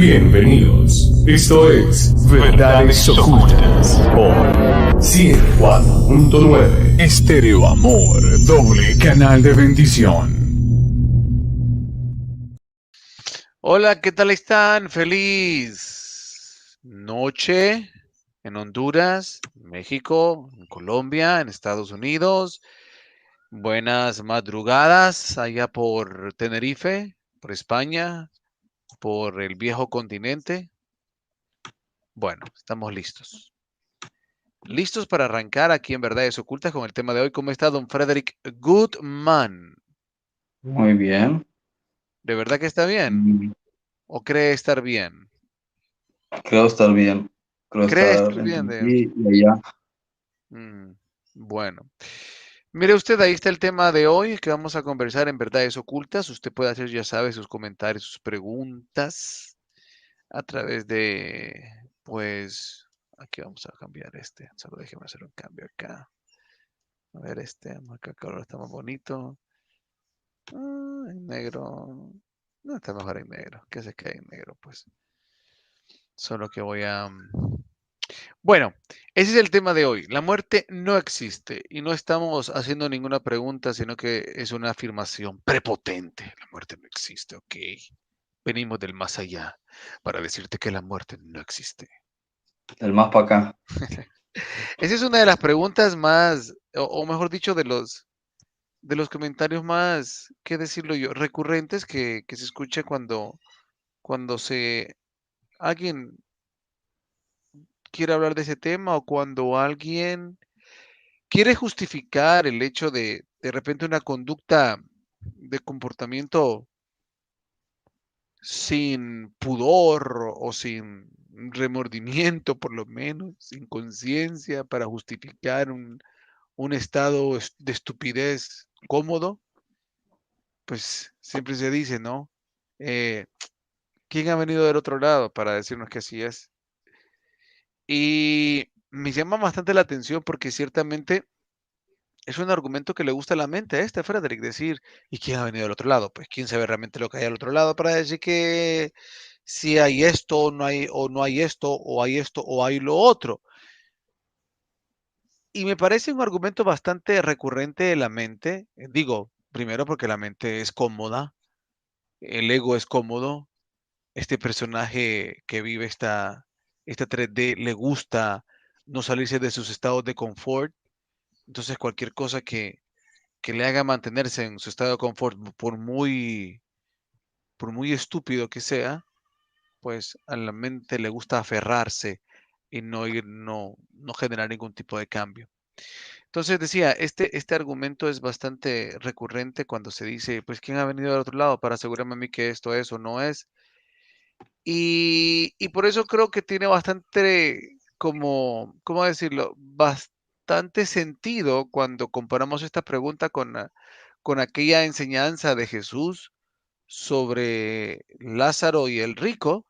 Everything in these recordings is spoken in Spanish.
Bienvenidos. Esto es Verdades Ocultas por 104.9 Estéreo Amor, doble canal de bendición. Hola, ¿qué tal están? Feliz noche en Honduras, México, en Colombia, en Estados Unidos. Buenas madrugadas allá por Tenerife, por España, por el viejo continente. Bueno, estamos listos. Listos para arrancar aquí en Verdades Ocultas con el tema de hoy. ¿Cómo está don Frederick Goodman? Muy bien. ¿De verdad que está bien? Mm, ¿O cree estar bien? Creo estar bien. Creo ¿Cree estar estar entre bien aquí y allá. Bueno. Mire usted, ahí está el tema de hoy que vamos a conversar en Verdades Ocultas. Usted puede hacer, ya sabe, sus comentarios, sus preguntas a través de, pues, aquí vamos a cambiar este. Solo déjeme hacer un cambio acá. A ver, acá color está más bonito. En negro. No, está mejor en negro. ¿Qué se cae en negro? Pues, solo que voy a... Bueno, ese es el tema de hoy. La muerte no existe y no estamos haciendo ninguna pregunta, sino que es una afirmación prepotente. La muerte no existe, ok. Venimos del más allá para decirte que la muerte no existe. El más para acá. Esa es una de las preguntas más, o mejor dicho, de los comentarios más, ¿qué decirlo yo? Recurrentes que se escucha cuando alguien quiere hablar de ese tema o cuando alguien quiere justificar el hecho de repente una conducta de comportamiento sin pudor o sin remordimiento, por lo menos, sin conciencia, para justificar un estado de estupidez cómodo, pues siempre se dice, ¿no? Eh, ¿Quién ha venido del otro lado para decirnos que así es? Y me llama bastante la atención porque ciertamente es un argumento que le gusta a la mente a Frederick, decir, ¿y quién ha venido del otro lado? Pues quién sabe realmente lo que hay al otro lado para decir que si hay esto o no hay esto, o hay esto, o hay lo otro. Y me parece un argumento bastante recurrente de la mente. Digo, primero porque la mente es cómoda, el ego es cómodo, este personaje que vive esta 3D le gusta no salirse de sus estados de confort. Entonces cualquier cosa que le haga mantenerse en su estado de confort, por muy estúpido que sea, pues a la mente le gusta aferrarse y no generar ningún tipo de cambio. Entonces decía, este argumento es bastante recurrente cuando se dice, pues, ¿quién ha venido del otro lado para asegurarme a mí que esto es o no es? Y por eso creo que tiene bastante, como, ¿cómo decirlo? Bastante sentido cuando comparamos esta pregunta con aquella enseñanza de Jesús sobre Lázaro y el rico,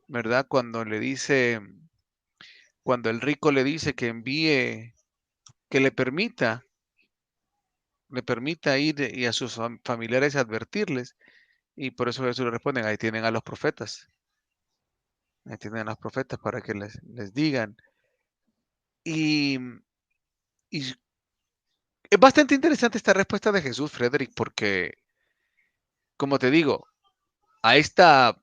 ¿verdad? Cuando el rico le dice que envíe, que le permita ir y a sus familiares advertirles. Y por eso Jesús le responde, ahí tienen a los profetas. Ahí tienen a los profetas para que les digan. Y, y es bastante interesante esta respuesta de Jesús, Frederick, porque, como te digo, a esta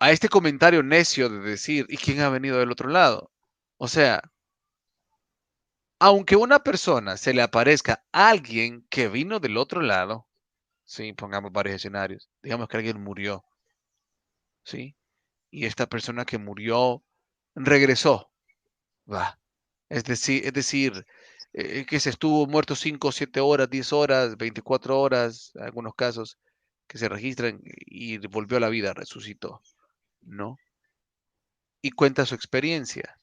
a este comentario necio de decir, ¿y quién ha venido del otro lado? O sea, aunque una persona se le aparezca a alguien que vino del otro lado, sí, pongamos varios escenarios, digamos que alguien murió, sí, y esta persona que murió regresó, va, es decir, que se estuvo muerto 5, 7 horas, 10 horas, 24 horas, en algunos casos que se registran y volvió a la vida, resucitó, ¿no? Y cuenta su experiencia.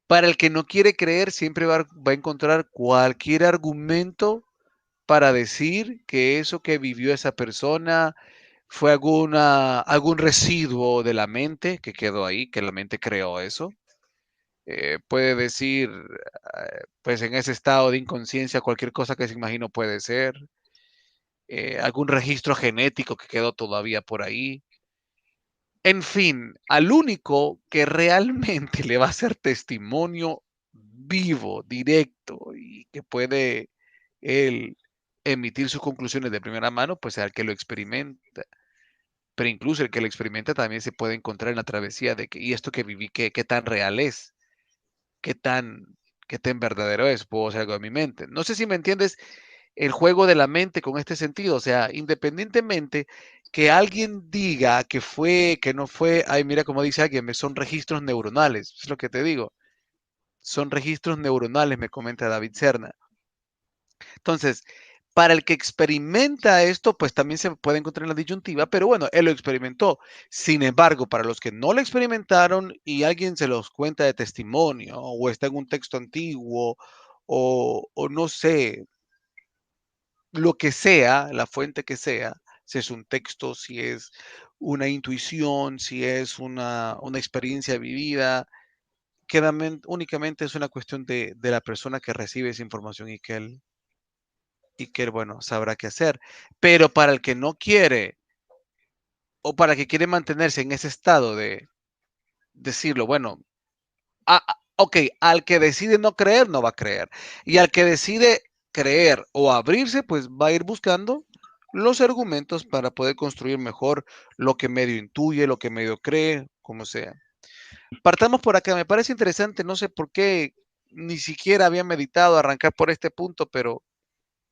Para el que no quiere creer, siempre va a encontrar cualquier argumento para decir que eso que vivió esa persona fue algún residuo de la mente que quedó ahí, que la mente creó eso. Puede decir, pues en ese estado de inconsciencia, cualquier cosa que se imagino puede ser. Algún registro genético que quedó todavía por ahí. En fin, al único que realmente le va a ser testimonio vivo, directo y que puede él emitir sus conclusiones de primera mano, pues al que lo experimenta. Pero incluso el que lo experimenta también se puede encontrar en la travesía de que, y esto que viví, qué tan real es, qué tan, qué tan verdadero es, puedo hacer algo de mi mente. No sé si me entiendes el juego de la mente con este sentido, o sea, independientemente que alguien diga que fue, que no fue, ay, mira como dice alguien, son registros neuronales, es lo que te digo, son registros neuronales, me comenta David Serna. Entonces, para el que experimenta esto, pues también se puede encontrar en la disyuntiva, pero bueno, él lo experimentó. Sin embargo, para los que no lo experimentaron y alguien se los cuenta de testimonio o está en un texto antiguo o no sé, lo que sea, la fuente que sea, si es un texto, si es una intuición, si es una experiencia vivida, únicamente es una cuestión de la persona que recibe esa información y que él, bueno, sabrá qué hacer. Pero para el que no quiere o para el que quiere mantenerse en ese estado de decirlo, bueno, ok, al que decide no creer, no va a creer. Y al que decide creer o abrirse, pues va a ir buscando los argumentos para poder construir mejor lo que medio intuye, lo que medio cree, como sea. Partamos por acá, me parece interesante, no sé por qué ni siquiera había meditado arrancar por este punto, pero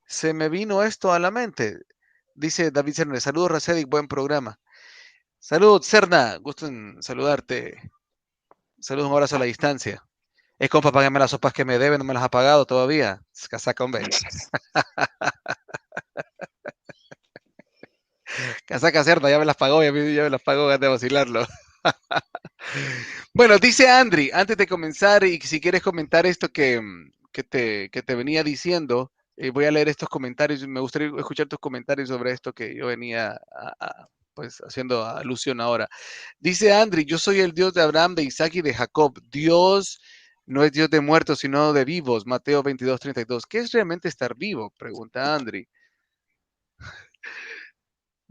se me vino esto a la mente. Dice David Cerner, saludos Racedic, buen programa. Saludos Cerna, gusto en saludarte. Saludos, un abrazo a la distancia. Es compa, págame las sopas que me deben, no me las ha pagado todavía. Es casaca, hombre. Casaca cerda, ya me las pagó, ya me las pagó, ganas de vacilarlo. Bueno, dice Andri, antes de comenzar, y si quieres comentar esto que te venía diciendo, voy a leer estos comentarios. Me gustaría escuchar tus comentarios sobre esto que yo venía pues haciendo alusión ahora. Dice Andri, yo soy el Dios de Abraham, de Isaac y de Jacob. Dios no es Dios de muertos, sino de vivos. Mateo 22:32. ¿Qué es realmente estar vivo? Pregunta Andri.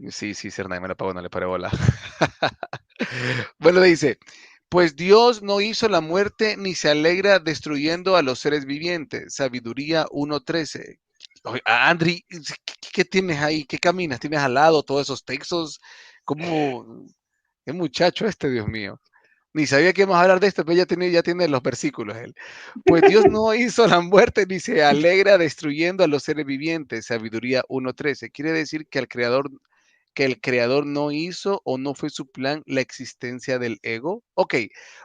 Sí, sí, Cernay me la pagó, no le paré bola. Bueno, dice, pues Dios no hizo la muerte ni se alegra destruyendo a los seres vivientes. Sabiduría 1:13. Oye, Andri, ¿qué tienes ahí? ¿Qué caminas? ¿Tienes al lado todos esos textos? ¿Cómo? ¿Qué muchacho este, Dios mío? Ni sabía que íbamos a hablar de esto, pero ya tiene los versículos él. Pues Dios no hizo la muerte ni se alegra destruyendo a los seres vivientes. Sabiduría 1:13. Quiere decir que el creador no hizo o no fue su plan la existencia del ego. Ok,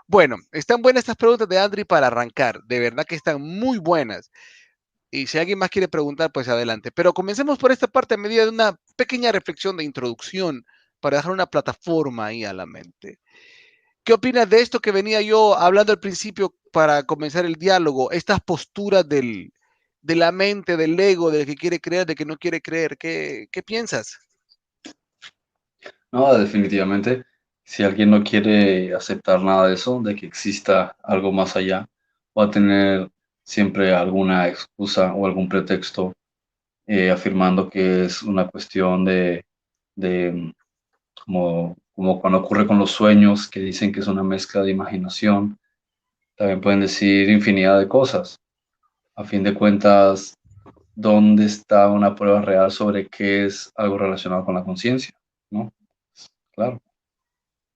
bueno, están buenas estas preguntas de Andri para arrancar. De verdad que están muy buenas. Y si alguien más quiere preguntar, pues adelante. Pero comencemos por esta parte a medida de una pequeña reflexión de introducción para dejar una plataforma ahí a la mente. ¿Qué opinas de esto que venía yo hablando al principio para comenzar el diálogo? Estas posturas de la mente, del ego, del que quiere creer, del que no quiere creer. ¿Qué piensas? No, definitivamente, si alguien no quiere aceptar nada de eso, de que exista algo más allá, va a tener siempre alguna excusa o algún pretexto afirmando que es una cuestión de como cuando ocurre con los sueños, que dicen que es una mezcla de imaginación. También pueden decir infinidad de cosas. A fin de cuentas, ¿dónde está una prueba real sobre qué es algo relacionado con la conciencia? ¿No? Claro.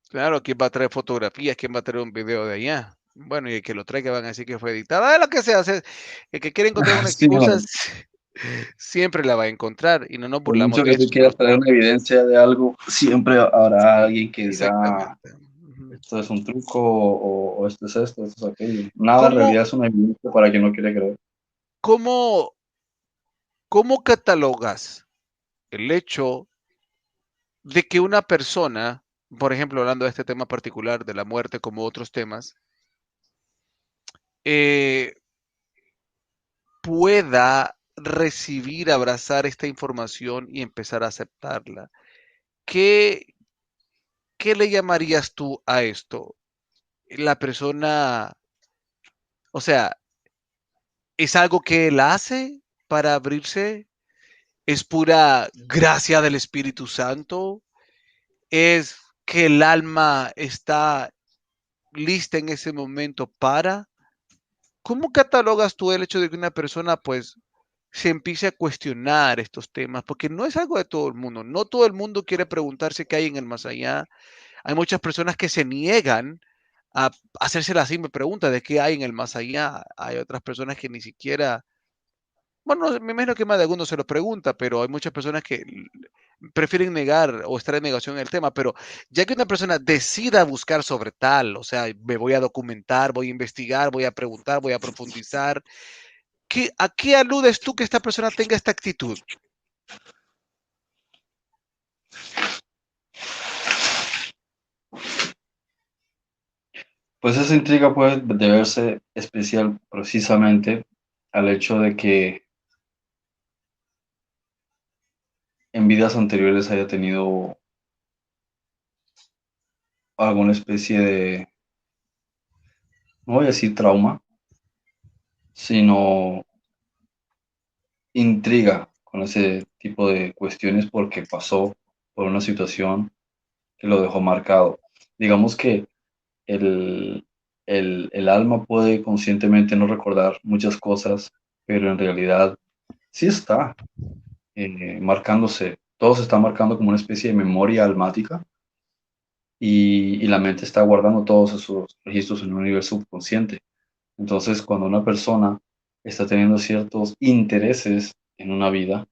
Claro, ¿quién va a traer fotografías? ¿Quién va a traer un video de allá? Bueno, y el que lo traiga van a decir que fue editado. Lo que sea. El que quiere encontrar una Sí, excusa no, siempre la va a encontrar y no nos por burlamos mucho de que tú eso. quieras traer una evidencia de algo, siempre habrá Sí, alguien que diga, exactamente. Ujú. esto es un truco o esto es aquello. Nada en ¿Cómo, realidad es una evidencia para quien no quiere creer. cómo, cómo catalogas el hecho de que una persona, por ejemplo, hablando de este tema particular de la muerte como otros temas, eh, pueda recibir, abrazar esta información y empezar a aceptarla? ¿Qué, qué le llamarías tú a esto? La persona, o sea, ¿es algo que él hace para abrirse? ¿Es pura gracia del Espíritu Santo? ¿Es que el alma está lista en ese momento para. ¿Cómo catalogas tú el hecho de que una persona pues se empiece a cuestionar estos temas? Porque no es algo de todo el mundo. No todo el mundo quiere preguntarse qué hay en el más allá. Hay muchas personas que se niegan a hacerse la simple pregunta de qué hay en el más allá. Hay otras personas que ni siquiera, bueno, me imagino que más de alguno se lo pregunta, pero hay muchas personas que prefieren negar o estar en negación en el tema. Pero ya que una persona decida buscar sobre tal, o sea, me voy a documentar, voy a investigar, voy a preguntar, voy a profundizar, ¿a qué aludes tú que esta persona tenga esta actitud? Pues esa intriga puede deberse especial precisamente al hecho de que en vidas anteriores haya tenido alguna especie de, no voy a decir trauma, sino intriga con ese tipo de cuestiones porque pasó por una situación que lo dejó marcado. Digamos que el, el alma puede conscientemente no recordar muchas cosas, pero en realidad sí está marcándose, todo se está marcando como una especie de memoria almática y la mente está guardando todos esos registros en un nivel subconsciente. Entonces, cuando una persona está teniendo ciertos intereses en una vida,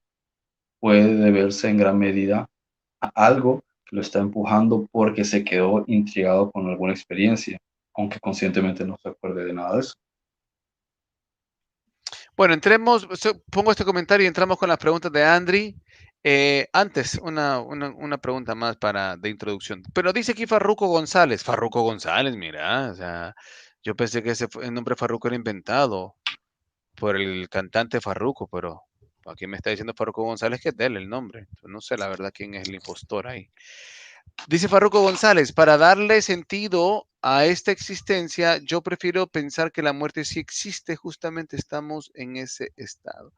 puede deberse en gran medida a algo que lo está empujando porque se quedó intrigado con alguna experiencia, aunque conscientemente no se acuerde de nada de eso. Bueno, entremos, pongo este comentario y entramos con las preguntas de Andri. Antes, una pregunta más de introducción. Pero dice aquí Farruco González. Farruco González, mira, o sea, yo pensé que el nombre Farruco era inventado por el cantante Farruco, pero aquí me está diciendo Farruco González que es de él el nombre. Entonces, no sé la verdad quién es el impostor ahí. Dice Farruco González, para darle sentido a esta existencia, yo prefiero pensar que la muerte sí existe, justamente estamos en ese estado.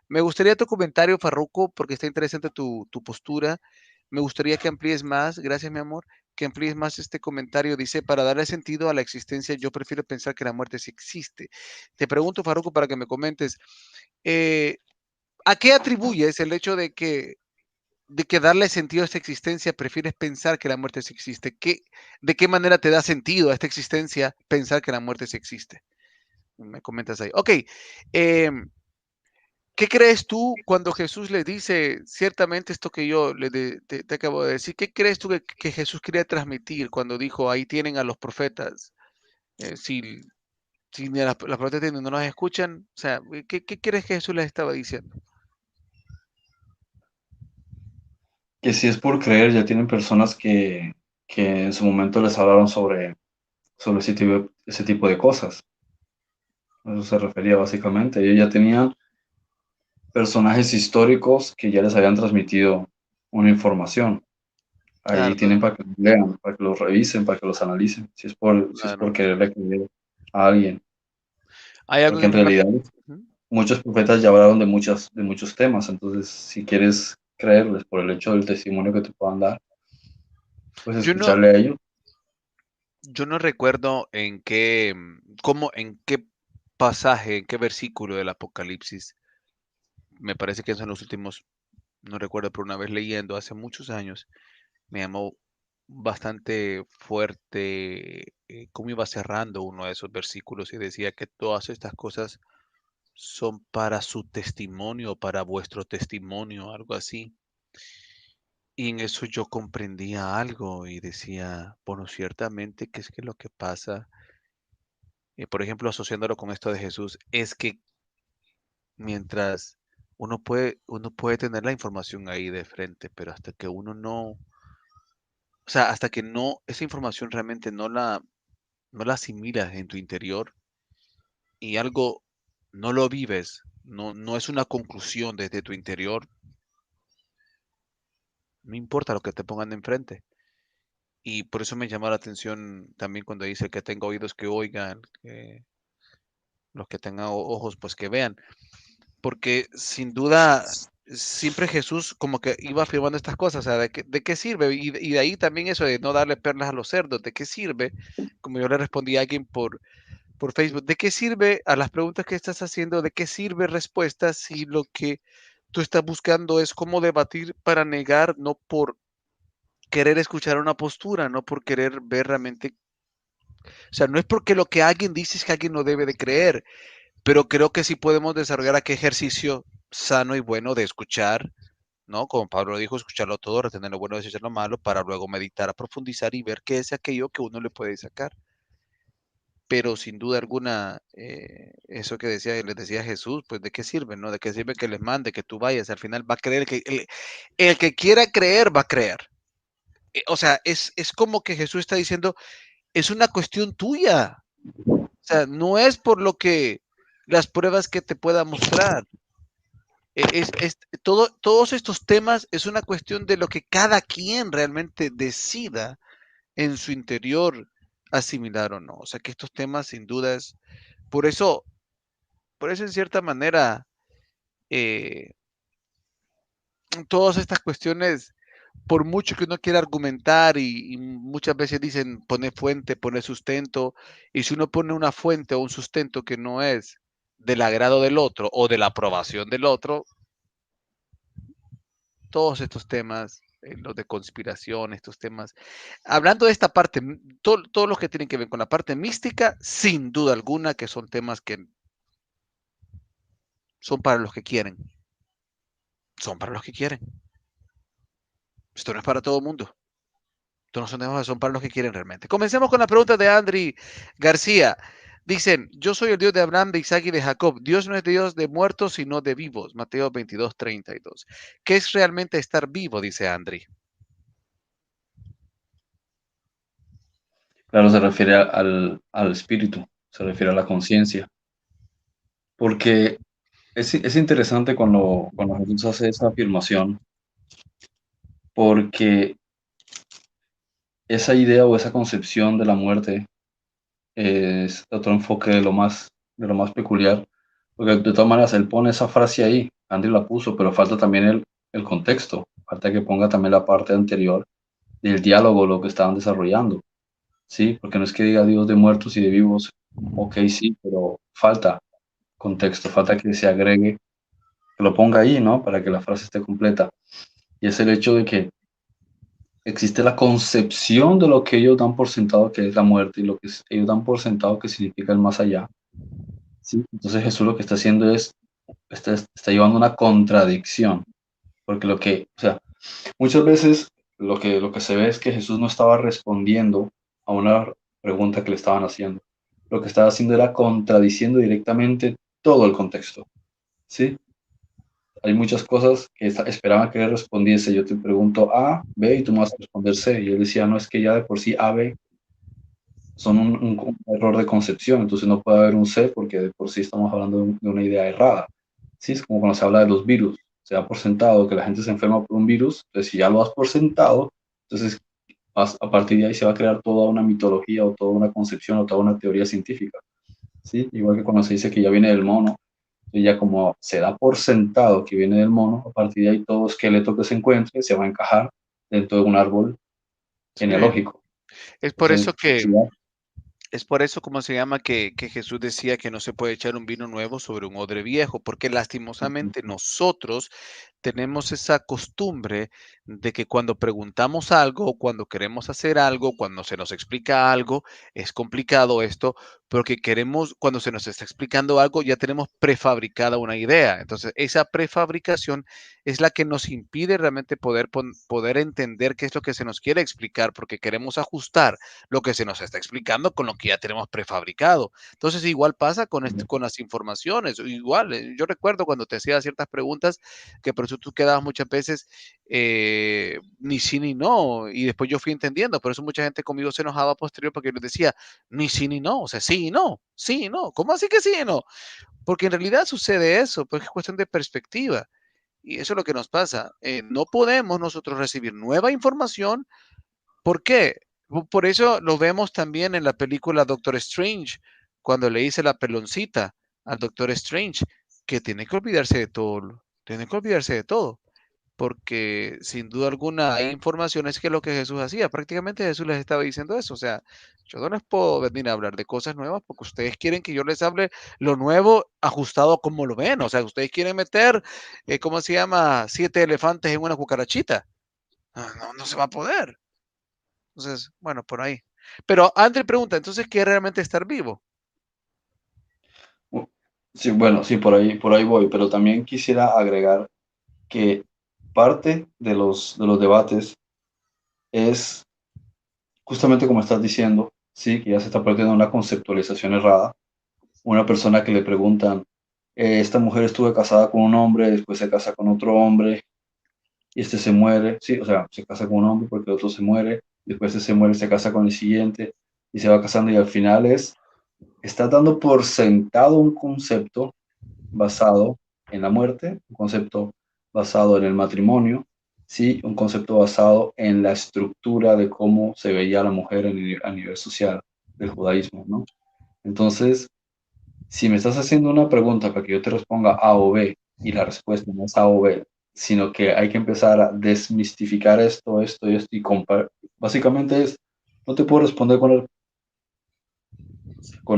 Me gustaría tu comentario, Farruco, porque está interesante tu postura. Me gustaría que amplíes más, gracias mi amor, que amplíes más este comentario. Dice, para darle sentido a la existencia, yo prefiero pensar que la muerte sí existe. Te pregunto, Farruco, para que me comentes, eh, ¿a qué atribuyes el hecho de que darle sentido a esta existencia prefieres pensar que la muerte sí existe? ¿De qué manera te da sentido a esta existencia pensar que la muerte sí existe? Me comentas ahí. Ok. ¿Qué crees tú cuando Jesús le dice ciertamente esto que yo te acabo de decir? ¿Qué crees tú que Jesús quería transmitir cuando dijo, ahí tienen a los profetas? Si ni a las profetas no nos escuchan, o sea, ¿qué crees que Jesús les estaba diciendo? Que si es por creer, ya tienen personas que en su momento les hablaron sobre ese tipo de cosas. A eso se refería básicamente. Ellos ya tenían personajes históricos que ya les habían transmitido una información. Ahí Claro, tienen para que los lean, para que los revisen, para que los analicen, si es por claro. quererle creer a alguien. Hay algo Porque que en me imagino. realidad muchos profetas ya hablaron de muchos temas, entonces si quieres creerles por el hecho del testimonio que te puedan dar, pues Yo no, escucharle a ellos. yo no recuerdo en qué pasaje, en qué versículo del Apocalipsis, me parece que son los últimos, no recuerdo, pero una vez leyendo hace muchos años, me llamó bastante fuerte cómo iba cerrando uno de esos versículos y decía que todas estas cosas son para su testimonio, para vuestro testimonio, algo así. Y en eso yo comprendía algo y decía, bueno, ciertamente, ¿qué es que lo que pasa? Por ejemplo, asociándolo con esto de Jesús, es que mientras uno puede tener la información ahí de frente, pero hasta que uno no, o sea, hasta que no, esa información realmente no la asimilas en tu interior y algo no lo vives, no es una conclusión desde tu interior, no importa lo que te pongan enfrente. Y por eso me llama la atención también cuando dice que tenga oídos que oigan, que los que tengan ojos pues que vean, porque sin duda siempre Jesús como que iba afirmando estas cosas, o sea, de qué sirve? Y de ahí también eso de no darle perlas a los cerdos, ¿de qué sirve? Como yo le respondí a alguien por Facebook, ¿de qué sirve a las preguntas que estás haciendo? ¿De qué sirve respuestas si lo que tú estás buscando es cómo debatir para negar, no por querer escuchar una postura, no por querer ver realmente, o sea, no es porque lo que alguien dice es que alguien no debe de creer, pero creo que sí podemos desarrollar aquel ejercicio sano y bueno de escuchar, ¿no? Como Pablo dijo, escucharlo todo, retener lo bueno, desechar lo malo, para luego meditar, profundizar y ver qué es aquello que uno le puede sacar. Pero sin duda alguna, eso que decía, les decía Jesús, pues de qué sirve, ¿no? De qué sirve que les mande, que tú vayas, al final va a creer, el que quiera creer va a creer. O sea, es como que Jesús está diciendo, es una cuestión tuya. O sea, no es por lo que las pruebas que te pueda mostrar. Todos estos temas es una cuestión de lo que cada quien realmente decida en su interior asimilar o no. O sea que estos temas sin dudas, por eso, por eso en cierta manera, eh, todas estas cuestiones, por mucho que uno quiera argumentar y muchas veces dicen pone fuente, pone sustento, y si uno pone una fuente o un sustento que no es del agrado del otro o de la aprobación del otro, todos estos temas, los de conspiración, estos temas, hablando de esta parte, todo lo que tienen que ver con la parte mística, sin duda alguna que son temas que son para los que quieren, son para los que quieren. Esto no es para todo el mundo. Esto no son temas, son para los que quieren realmente. Comencemos con la pregunta de Andri García. Dicen, yo soy el Dios de Abraham, de Isaac y de Jacob. Dios no es Dios de muertos, sino de vivos. Mateo 22:32. ¿Qué es realmente estar vivo? Dice Andri. Claro, se refiere al espíritu, se refiere a la conciencia, porque es interesante cuando Jesús hace esa afirmación, porque esa idea o esa concepción de la muerte es otro enfoque de lo más peculiar, porque de todas maneras él pone esa frase ahí, Andy la puso, pero falta también el contexto, falta que ponga también la parte anterior del diálogo, lo que estaban desarrollando, ¿sí? Porque no es que diga Dios de muertos y de vivos, ok, sí, pero falta contexto, falta que se agregue, que lo ponga ahí, ¿no? Para que la frase esté completa. Y es el hecho de que existe la concepción de lo que ellos dan por sentado que es la muerte y lo que ellos dan por sentado que significa el más allá. ¿Sí? Entonces Jesús lo que está haciendo es, está llevando una contradicción, porque o sea, muchas veces lo que se ve es que Jesús no estaba respondiendo a una pregunta que le estaban haciendo. Lo que estaba haciendo era contradiciendo directamente todo el contexto. ¿Sí? Hay muchas cosas que esperaban que él respondiese. Yo te pregunto A, B y tú me vas a responder C. Y él decía, no, es que ya de por sí A, B son un error de concepción, entonces no puede haber un C porque de por sí estamos hablando de una idea errada. Sí, es como cuando se habla de los virus. Se da por sentado que la gente se enferma por un virus, entonces si ya lo das por sentado, entonces a partir de ahí se va a crear toda una mitología o toda una concepción o toda una teoría científica. ¿Sí? Igual que cuando se dice que ya viene del mono, y ya como se da por sentado que viene del mono, a partir de ahí todo esqueleto que se encuentre se va a encajar dentro de un árbol Sí. genealógico. Es por Entonces, eso que, si ya- es por eso, como se llama, que Jesús decía que no se puede echar un vino nuevo sobre un odre viejo, porque lastimosamente nosotros tenemos esa costumbre de que cuando preguntamos algo, cuando queremos hacer algo, cuando se nos explica algo, es complicado esto, porque queremos, cuando se nos está explicando algo, ya tenemos prefabricada una idea. Entonces, esa prefabricación es la que nos impide realmente poder entender qué es lo que se nos quiere explicar, porque queremos ajustar lo que se nos está explicando con lo que ya tenemos prefabricado. Entonces, igual pasa con las informaciones. Igual, yo recuerdo cuando te hacía ciertas preguntas que por eso tú quedabas muchas veces ni sí ni no, y después yo fui entendiendo, por eso mucha gente conmigo se enojaba posterior porque yo les decía ni sí ni no, o sea, sí y no, sí y no, ¿cómo así que sí y no? Porque en realidad sucede eso, porque es cuestión de perspectiva, y eso es lo que nos pasa. No podemos nosotros recibir nueva información. ¿Por qué? Por eso lo vemos también en la película Doctor Strange, cuando le dice la peloncita al Doctor Strange que tiene que olvidarse de todo, Tienen que olvidarse de todo, porque sin duda alguna hay informaciones que lo que Jesús hacía, prácticamente Jesús les estaba diciendo eso, o sea, yo no les puedo venir a hablar de cosas nuevas porque ustedes quieren que yo les hable lo nuevo ajustado como lo ven, o sea, ustedes quieren meter, ¿cómo se llama? 7 elefantes en una cucarachita. No, no se va a poder. Entonces, bueno, por ahí. Pero André pregunta, entonces, ¿qué es realmente estar vivo? Uh, Sí, bueno, sí, por ahí voy, pero también quisiera agregar que parte de los debates es justamente como estás diciendo, sí, que ya se está perdiendo una conceptualización errada. Una persona que le preguntan, esta mujer estuvo casada con un hombre, después se casa con otro hombre, y este se muere, sí, o sea, se casa con un hombre porque el otro se muere, después este se muere, se casa con el siguiente, y se va casando, y al final está dando por sentado un concepto basado en la muerte, un concepto basado en el matrimonio, sí, un concepto basado en la estructura de cómo se veía la mujer a nivel social del judaísmo, ¿no? Entonces, si me estás haciendo una pregunta para que yo te responda A o B y la respuesta no es A o B, sino que hay que empezar a desmistificar esto y esto y comparar, básicamente es, no te puedo responder con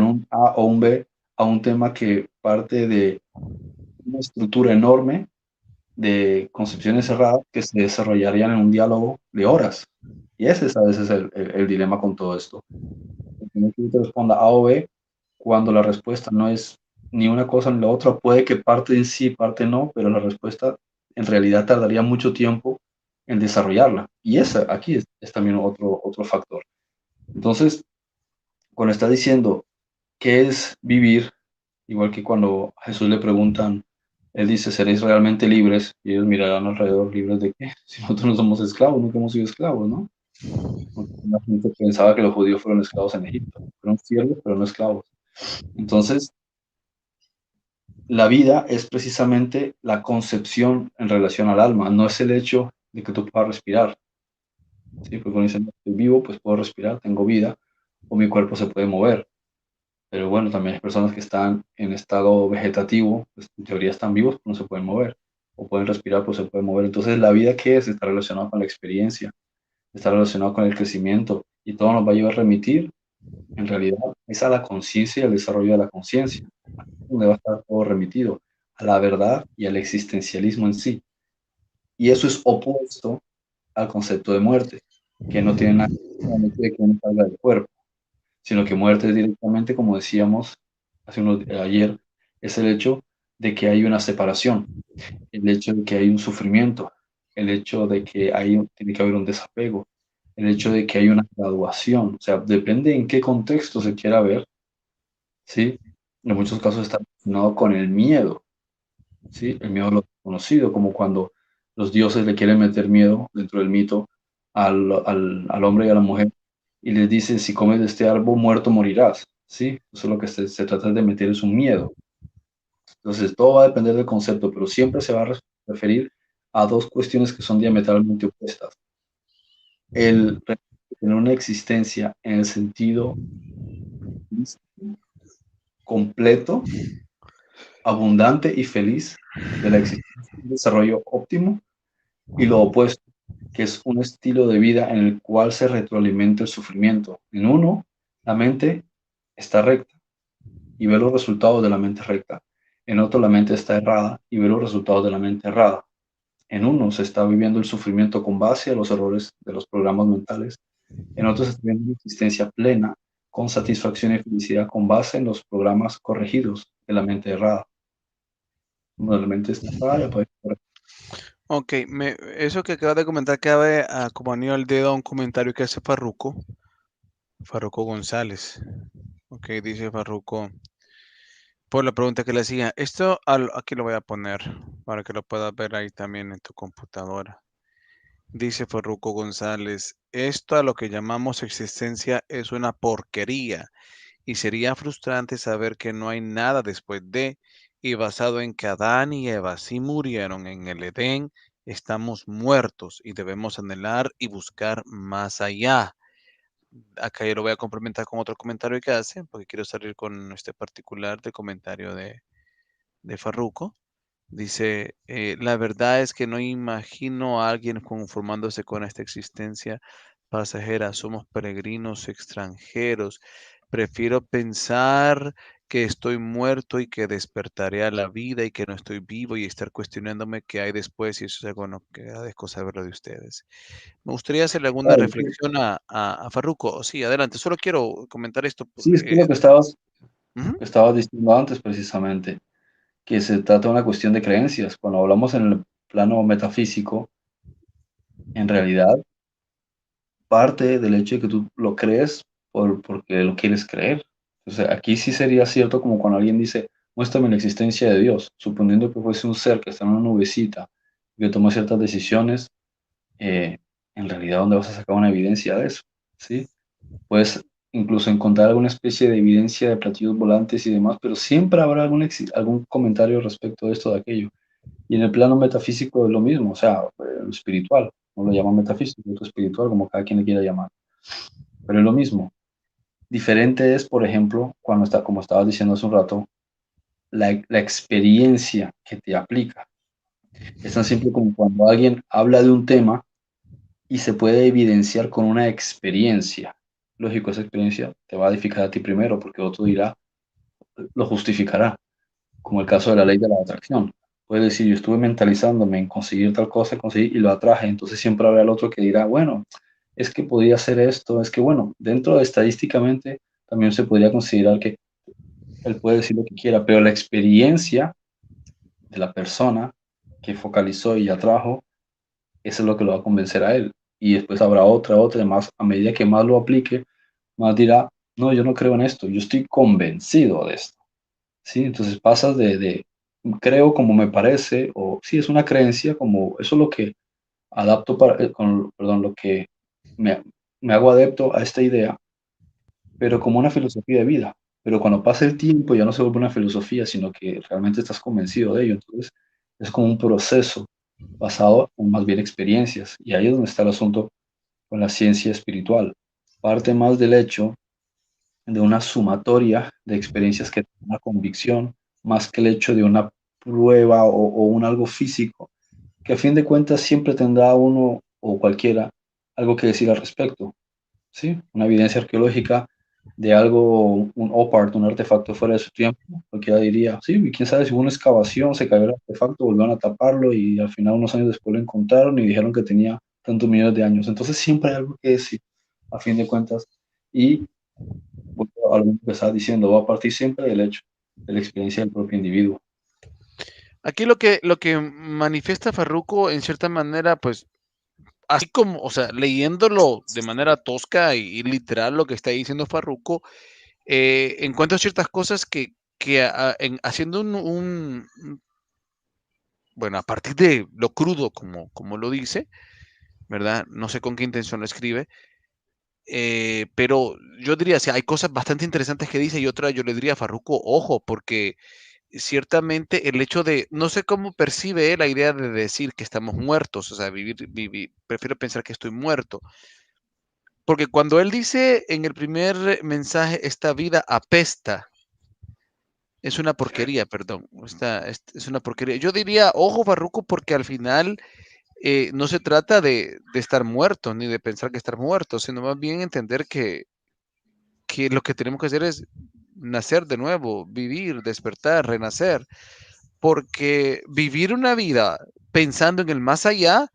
un A o un B a un tema que parte de una estructura enorme de concepciones cerradas que se desarrollarían en un diálogo de horas. Y ese es a veces el dilema con todo esto. No quiero que te responda A o B cuando la respuesta no es ni una cosa ni la otra. Puede que parte en sí, parte no, pero la respuesta en realidad tardaría mucho tiempo en desarrollarla. Y esa aquí es también otro factor. Entonces, cuando está diciendo qué es vivir, igual que cuando a Jesús le preguntan, él dice, ¿seréis realmente libres? Y ellos mirarán alrededor, ¿libres de qué? Si nosotros no somos esclavos, nunca hemos sido esclavos, ¿no? Porque la gente pensaba que los judíos fueron esclavos en Egipto, fueron siervos, pero no esclavos. Entonces, la vida es precisamente la concepción en relación al alma, no es el hecho de que tú puedas respirar, ¿sí? Porque cuando dicen, estoy vivo, pues puedo respirar, tengo vida, o mi cuerpo se puede mover. Pero bueno, también hay personas que están en estado vegetativo, pues en teoría están vivos, pero no se pueden mover, o pueden respirar, pero se pueden mover. Entonces, ¿la vida qué es? Está relacionada con la experiencia, está relacionado con el crecimiento, y todo nos va a llevar a remitir, en realidad, es a la conciencia y al desarrollo de la conciencia, donde va a estar todo remitido, a la verdad y al existencialismo en sí. Y eso es opuesto al concepto de muerte, que no tiene nada que ver con el hecho de que uno salga del cuerpo, sino que muerte es directamente, como decíamos ayer, es el hecho de que hay una separación, el hecho de que hay un sufrimiento, el hecho de que tiene que haber un desapego, el hecho de que hay una graduación, o sea, depende en qué contexto se quiera ver, ¿sí? En muchos casos está relacionado con el miedo, ¿sí? El miedo a lo desconocido, como cuando los dioses le quieren meter miedo dentro del mito al hombre y a la mujer y les dice, si comes de este árbol, muerto morirás, ¿sí? Eso es lo que se trata de meter, es un miedo. Entonces, todo va a depender del concepto, pero siempre se va a referir a dos cuestiones que son diametralmente opuestas. El tener una existencia en el sentido completo, abundante y feliz de la existencia, un desarrollo óptimo, y lo opuesto, que es un estilo de vida en el cual se retroalimenta el sufrimiento. En uno, la mente está recta y ve los resultados de la mente recta. En otro, la mente está errada y ve los resultados de la mente errada. En uno se está viviendo el sufrimiento con base a los errores de los programas mentales. En otro se está viviendo una existencia plena, con satisfacción y felicidad con base en los programas corregidos de la mente errada. Cuando la mente está errada, ya puede corregir. Ok, eso que acabas de comentar cabe como anillo al dedo a un comentario que hace Farruco González. Ok, dice Farruco, por la pregunta que le hacía, esto aquí lo voy a poner para que lo puedas ver ahí también en tu computadora. Dice Farruco González, esto a lo que llamamos existencia es una porquería y sería frustrante saber que no hay nada después de, y basado en que Adán y Eva sí murieron en el Edén, estamos muertos y debemos anhelar y buscar más allá. Acá yo lo voy a complementar con otro comentario que hace, porque quiero salir con este particular de comentario de Farruko. Dice, la verdad es que no imagino a alguien conformándose con esta existencia pasajera. Somos peregrinos extranjeros. Prefiero pensar que estoy muerto y que despertaré a la vida y que no estoy vivo y estar cuestionándome qué hay después y eso es algo no, que agradezco saberlo de ustedes. Me gustaría hacerle alguna Claro, sí, reflexión a Farruko. Sí, adelante. Solo quiero comentar esto. sí, es que lo Ujú. que estabas diciendo antes precisamente, que se trata de una cuestión de creencias. Cuando hablamos en el plano metafísico, en realidad parte del hecho de que tú lo crees porque lo quieres creer. O sea, aquí sí sería cierto como cuando alguien dice, muéstrame la existencia de Dios, suponiendo que fuese un ser que está en una nubecita, que toma ciertas decisiones, eh, en realidad, ¿dónde vas a sacar una evidencia de eso? ¿Sí? Puedes incluso encontrar alguna especie de evidencia de platillos volantes y demás, pero siempre habrá algún comentario respecto de esto o de aquello. Y en el plano metafísico es lo mismo, o sea, lo espiritual, no lo llaman metafísico, lo espiritual, como cada quien le quiera llamar, pero es lo mismo. Diferente es, por ejemplo, cuando está, como estabas diciendo hace un rato, la experiencia que te aplica. Es tan simple como cuando alguien habla de un tema y se puede evidenciar con una experiencia. Lógico, esa experiencia te va a edificar a ti primero, porque otro dirá, lo justificará, como el caso de la ley de la atracción. Puede decir, yo estuve mentalizándome en conseguir tal cosa, conseguir y lo atraje, entonces siempre habrá el otro que dirá, bueno, es que podría ser esto, es que bueno, dentro de estadísticamente también se podría considerar que él puede decir lo que quiera, pero la experiencia de la persona que focalizó y atrajo, eso es lo que lo va a convencer a él. Y después habrá otra, y más, a medida que más lo aplique, más dirá, no, yo no creo en esto, yo estoy convencido de esto. ¿Sí? Entonces pasas de creo como me parece, o sí, es una creencia, como eso es lo que adapto perdón, lo que me, me hago adepto a esta idea, pero como una filosofía de vida. Pero cuando pasa el tiempo ya no se vuelve una filosofía, sino que realmente estás convencido de ello. Entonces es como un proceso basado en más bien experiencias. Y ahí es donde está el asunto con la ciencia espiritual. Parte más del hecho de una sumatoria de experiencias que una convicción, más que el hecho de una prueba o un algo físico, que a fin de cuentas siempre tendrá uno o cualquiera algo que decir al respecto. ¿Sí? Una evidencia arqueológica de algo, un OPART, un artefacto fuera de su tiempo, cualquiera diría, sí, y quién sabe si hubo una excavación, se cayó el artefacto, volvieron a taparlo y al final unos años después lo encontraron y dijeron que tenía tantos millones de años. Entonces siempre hay algo que decir, a fin de cuentas, y vuelvo a lo que estaba diciendo, va a partir siempre del hecho, de la experiencia del propio individuo. Aquí lo que manifiesta Farruko en cierta manera, pues así como, o sea, leyéndolo de manera tosca y literal lo que está diciendo Farruko, encuentro ciertas cosas que haciendo bueno, a partir de lo crudo, como lo dice, ¿verdad? No sé con qué intención lo escribe, pero yo diría, si hay cosas bastante interesantes que dice y otra, yo le diría a Farruko, ojo, porque ciertamente el hecho de, no sé cómo percibe él la idea de decir que estamos muertos, o sea, prefiero pensar que estoy muerto. Porque cuando él dice en el primer mensaje, esta vida apesta, es una porquería, perdón, es una porquería. Yo diría, ojo, Farruko, porque al final no se trata de estar muertos, ni de pensar que estar muertos, sino más bien entender que lo que tenemos que hacer es nacer de nuevo, vivir, despertar, renacer, porque vivir una vida pensando en el más allá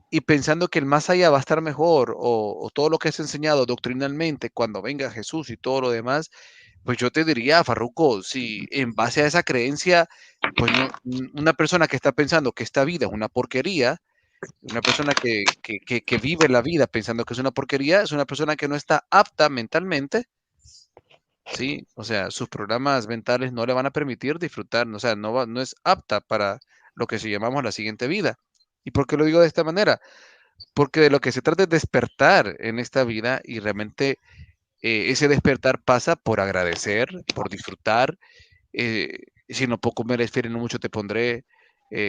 y pensando que el más allá va a estar mejor o todo lo que es enseñado doctrinalmente cuando venga Jesús y todo lo demás, pues yo te diría, Farruko, si en base a esa creencia, pues no, una persona que está pensando que esta vida es una porquería, una persona que vive la vida pensando que es una porquería, es una persona que no está apta mentalmente. Sí, o sea, sus programas mentales no le van a permitir disfrutar, o sea, no es apta para lo que se llamamos la siguiente vida. ¿Y por qué lo digo de esta manera? Porque de lo que se trata es despertar en esta vida y realmente ese despertar pasa por agradecer, por disfrutar. Si no poco me refiero, no mucho te pondré,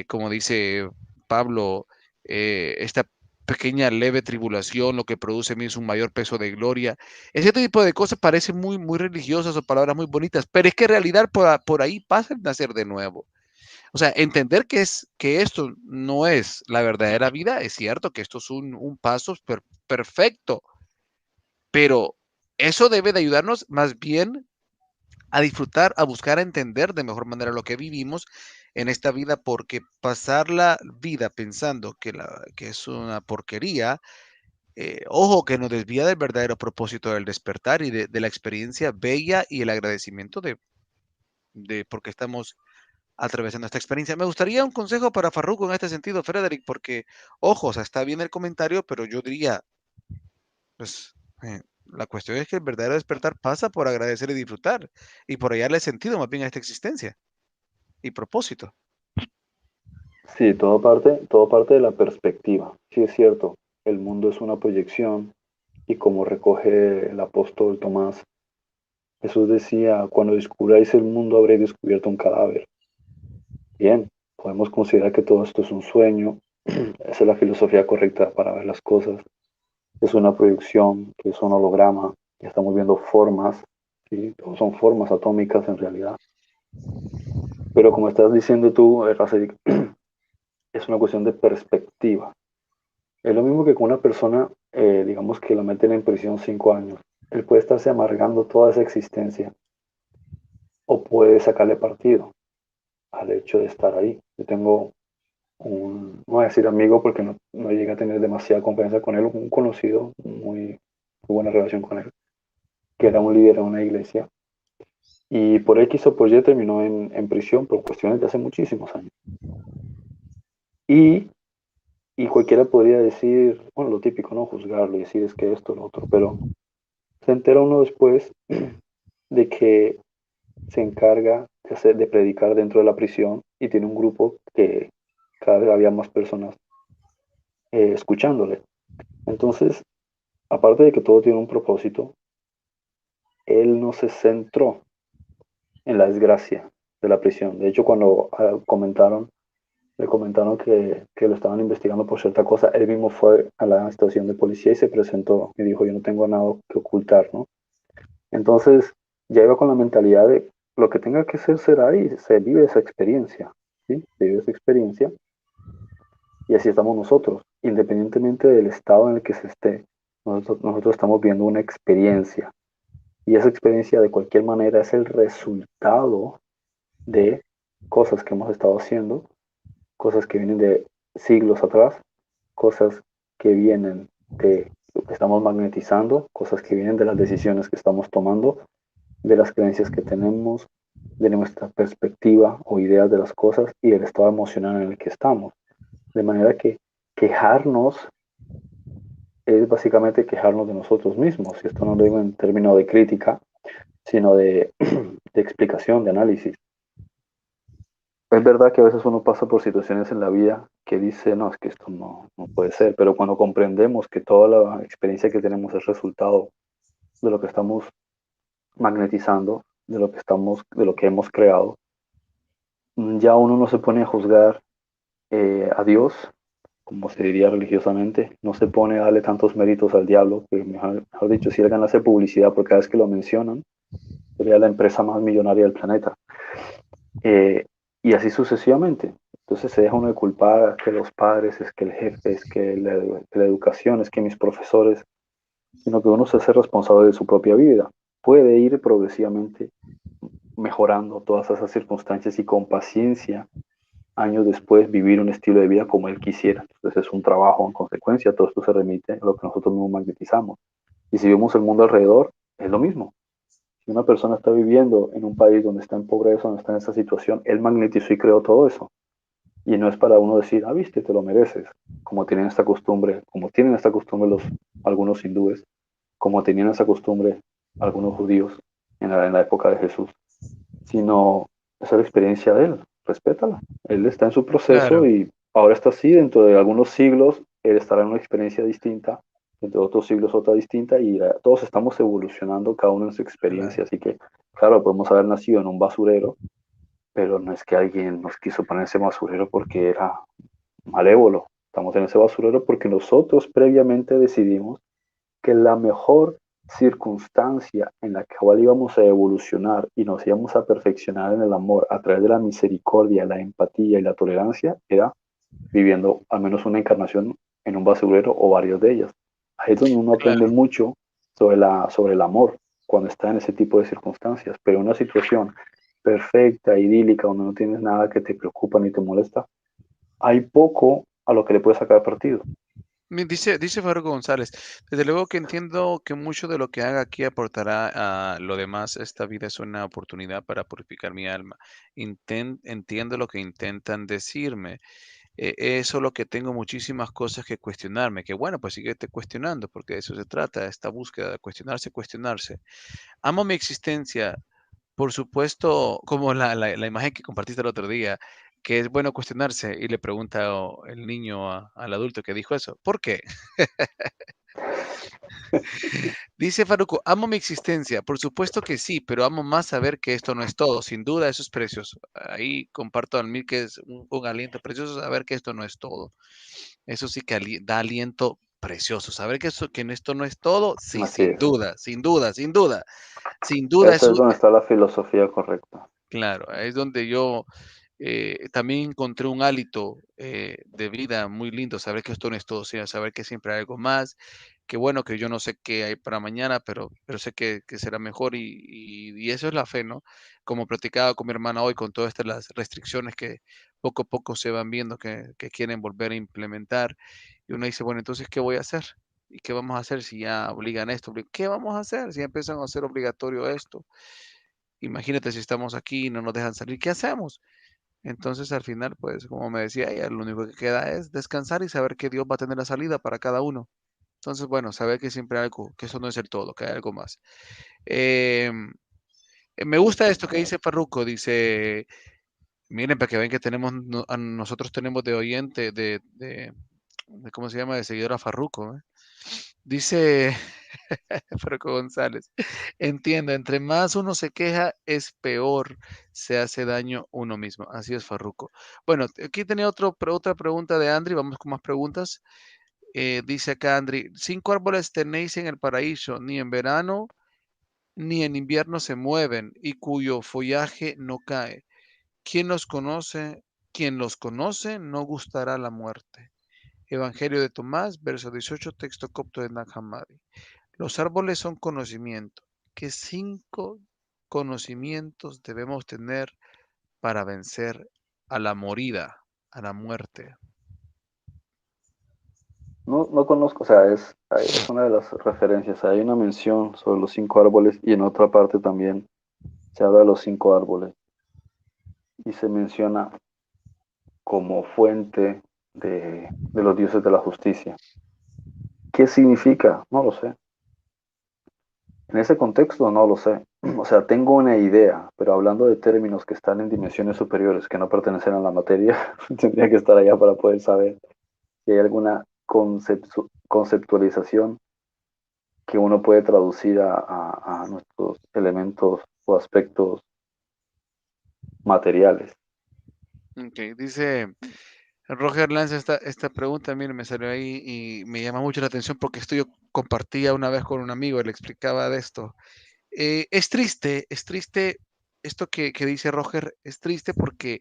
como dice Pablo, esta pequeña leve tribulación lo que produce en mí es un mayor peso de gloria. Ese tipo de cosas parecen muy religiosas o palabras muy bonitas, pero es que en realidad por ahí pasa el nacer de nuevo. O sea, entender que esto no es la verdadera vida, es cierto que esto es un paso perfecto, pero eso debe de ayudarnos más bien a disfrutar, a buscar, a entender de mejor manera lo que vivimos en esta vida, porque pasar la vida pensando que es una porquería, ojo, que nos desvía del verdadero propósito del despertar y de la experiencia bella y el agradecimiento de porque estamos atravesando esta experiencia. Me gustaría un consejo para Farruko en este sentido, Frederick, porque, ojo, o sea, está bien el comentario, pero yo diría, pues, la cuestión es que el verdadero despertar pasa por agradecer y disfrutar, y por hallarle sentido más bien a esta existencia y propósito. Sí, todo parte de la perspectiva. Sí, es cierto, el mundo es una proyección y como recoge el apóstol Tomás, Jesús decía, cuando descubráis el mundo habréis descubierto un cadáver. Bien, podemos considerar que todo esto es un sueño, esa es la filosofía correcta para ver las cosas, es una proyección, que es un holograma, que estamos viendo formas, ¿sí? Todos son formas atómicas en realidad. Pero como estás diciendo tú, Rafik, es una cuestión de perspectiva. Es lo mismo que con una persona, digamos que la meten en prisión 5 años. Él puede estarse amargando toda esa existencia o puede sacarle partido al hecho de estar ahí. Yo tengo no voy a decir amigo porque no llegué a tener demasiada confianza con él, un conocido, muy buena relación con él, que era un líder en una iglesia. Y por X o por Y terminó en prisión por cuestiones de hace muchísimos años. Y, y cualquiera podría decir, bueno, lo típico, ¿no? Juzgarlo y decir es que esto, lo otro, pero se entera uno después de que se encarga de predicar dentro de la prisión y tiene un grupo que cada vez había más personas escuchándole. Entonces, aparte de que todo tiene un propósito, él no se centró en la desgracia de la prisión. De hecho, cuando le comentaron que lo estaban investigando por cierta cosa, él mismo fue a la estación de policía y se presentó y dijo, yo no tengo nada que ocultar, ¿no? Entonces, ya iba con la mentalidad de lo que tenga que ser será y se vive esa experiencia, ¿sí? Se vive esa experiencia y así estamos nosotros, independientemente del estado en el que se esté, nosotros estamos viendo una experiencia y esa experiencia de cualquier manera es el resultado de cosas que hemos estado haciendo, cosas que vienen de siglos atrás, cosas que vienen de lo que estamos magnetizando, cosas que vienen de las decisiones que estamos tomando, de las creencias que tenemos, de nuestra perspectiva o ideas de las cosas y del estado emocional en el que estamos. De manera que quejarnos es básicamente quejarnos de nosotros mismos. Y esto no lo digo en términos de crítica, sino de explicación, de análisis. Es verdad que a veces uno pasa por situaciones en la vida que dice, no, es que esto no puede ser, pero cuando comprendemos que toda la experiencia que tenemos es resultado de lo que estamos magnetizando, de lo que hemos creado, ya uno no se pone a juzgar a Dios, como se diría religiosamente, no se pone a darle tantos méritos al diablo, que mejor dicho, si alguien hace publicidad por cada vez que lo mencionan, sería la empresa más millonaria del planeta. Y así sucesivamente. Entonces se deja uno de culpar que los padres, es que el jefe, es que la educación, es que mis profesores, sino que uno se hace responsable de su propia vida. Puede ir progresivamente mejorando todas esas circunstancias y con paciencia, años después, vivir un estilo de vida como él quisiera. Entonces es un trabajo en consecuencia, todo esto se remite a lo que nosotros mismos magnetizamos. Y si vemos el mundo alrededor, es lo mismo. Si una persona está viviendo en un país donde está en pobreza, donde está en esa situación, él magnetizó y creó todo eso. Y no es para uno decir, ah, viste, te lo mereces, como tienen esta costumbre, algunos hindúes, como tenían esa costumbre algunos judíos en la época de Jesús, sino esa es la experiencia de él, respétala. Él está en su proceso Claro, y ahora está así, dentro de algunos siglos, él estará en una experiencia distinta, dentro de otros siglos otra distinta, y todos estamos evolucionando cada uno en su experiencia, claro. así que, claro, podemos haber nacido en un basurero, pero no es que alguien nos quiso poner ese basurero porque era malévolo. Estamos en ese basurero porque nosotros previamente decidimos que la mejor circunstancia en la cual íbamos a evolucionar y nos íbamos a perfeccionar en el amor a través de la misericordia, la empatía y la tolerancia era viviendo al menos una encarnación en un basurero o varias de ellas. Ahí es donde uno aprende Claro. mucho sobre el amor cuando está en ese tipo de circunstancias, pero una situación perfecta, idílica, donde no tienes nada que te preocupa ni te molesta, hay poco a lo que le puedes sacar partido. Dice Farruko González, desde luego que entiendo que mucho de lo que haga aquí aportará a lo demás. Esta vida es una oportunidad para purificar mi alma. Entiendo lo que intentan decirme. Es solo que tengo muchísimas cosas que cuestionarme. Que bueno, pues síguete cuestionando, porque de eso se trata, esta búsqueda de cuestionarse, cuestionarse. Amo mi existencia. Por supuesto, como la imagen que compartiste el otro día, que es bueno cuestionarse y le pregunta el niño al adulto que dijo eso, ¿por qué? Dice Faruco, amo mi existencia. Por supuesto que sí, pero amo más saber que esto no es todo. Sin duda, eso es precioso. Ahí comparto al mí que es un aliento precioso saber que esto no es todo. Eso sí que da aliento precioso. Saber que esto no es todo, sí, Así sin es. duda, sin duda, sin duda. Sin duda, Esa eso, es donde está la filosofía correcta. claro, es donde yo también encontré un hálito de vida muy lindo, saber que esto no es todo, sino saber que siempre hay algo más, que bueno, que yo no sé qué hay para mañana, pero sé que será mejor y eso es la fe, ¿no? Como platicaba con mi hermana hoy, con todas estas las restricciones que poco a poco se van viendo que quieren volver a implementar, y uno dice, bueno, entonces, ¿qué voy a hacer? ¿Y qué vamos a hacer si ya obligan esto? ¿Qué vamos a hacer si ya empiezan a hacer obligatorio esto? Imagínate si estamos aquí y no nos dejan salir, ¿qué hacemos? Entonces, al final, pues, como me decía ella, lo único que queda es descansar y saber que Dios va a tener la salida para cada uno. Entonces, bueno, saber que siempre hay algo, que eso no es el todo, que hay algo más. Em, Me gusta esto que dice Farruko, dice, miren, para que ven que tenemos, nosotros tenemos de oyente, ¿cómo se llama? De seguidor a Farruko, ¿eh? Dice Farruko González, entiendo, entre más uno se queja, es peor, se hace daño uno mismo. Así es, Farruko. Bueno, aquí tenía otra pregunta de Andri, vamos con más preguntas. Dice acá Andri, 5 árboles tenéis en el paraíso, ni en verano ni en invierno se mueven y cuyo follaje no cae. ¿Quién los conoce? Quien los conoce no gustará la muerte. Evangelio de Tomás, verso 18, texto copto de Nag Hammadi. Los árboles son conocimiento. ¿Qué 5 conocimientos debemos tener para vencer a la morida, a la muerte? No, no conozco, o sea, es una de las referencias. Hay una mención sobre los 5 árboles y en otra parte también se habla de los 5 árboles y se menciona como fuente de los dioses de la justicia. ¿Qué significa? No lo sé. En ese contexto no lo sé. O sea, tengo una idea, pero hablando de términos que están en dimensiones superiores, que no pertenecen a la materia, tendría que estar allá para poder saber si hay alguna conceptualización que uno puede traducir a nuestros elementos o aspectos materiales. Ok, dice Roger lanza esta pregunta, mire, me salió ahí y me llama mucho la atención porque esto yo compartía una vez con un amigo, y le explicaba de esto. Es triste esto que dice Roger, es triste porque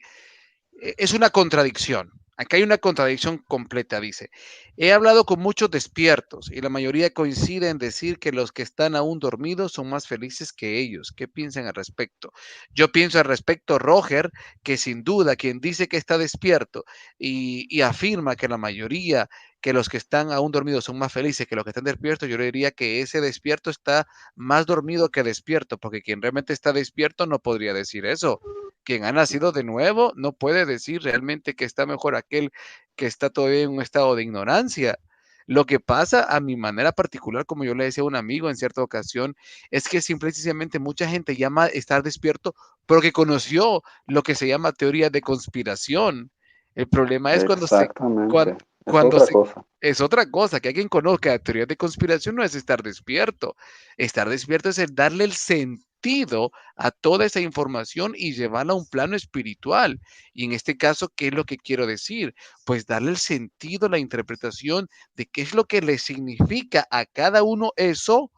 es una contradicción. Acá hay una contradicción completa, dice. He hablado con muchos despiertos y la mayoría coincide en decir que los que están aún dormidos son más felices que ellos. ¿Qué piensan al respecto? Yo pienso al respecto, Roger, que sin duda quien dice que está despierto y afirma que la mayoría, que los que están aún dormidos son más felices que los que están despiertos, yo le diría que ese despierto está más dormido que despierto, porque quien realmente está despierto no podría decir eso. Quien ha nacido de nuevo no puede decir realmente que está mejor aquel que está todavía en un estado de ignorancia. Lo que pasa a mi manera particular, como yo le decía a un amigo en cierta ocasión, es que simplemente mucha gente llama estar despierto porque conoció lo que se llama teoría de conspiración. El problema es Exactamente. Es cuando otra se, cosa. es otra cosa, que alguien conozca teorías de conspiración no es estar despierto. Estar despierto es el darle el sentido a toda esa información y llevarla a un plano espiritual. Y en este caso, ¿qué es lo que quiero decir? Pues darle el sentido, la interpretación de qué es lo que le significa a cada uno eso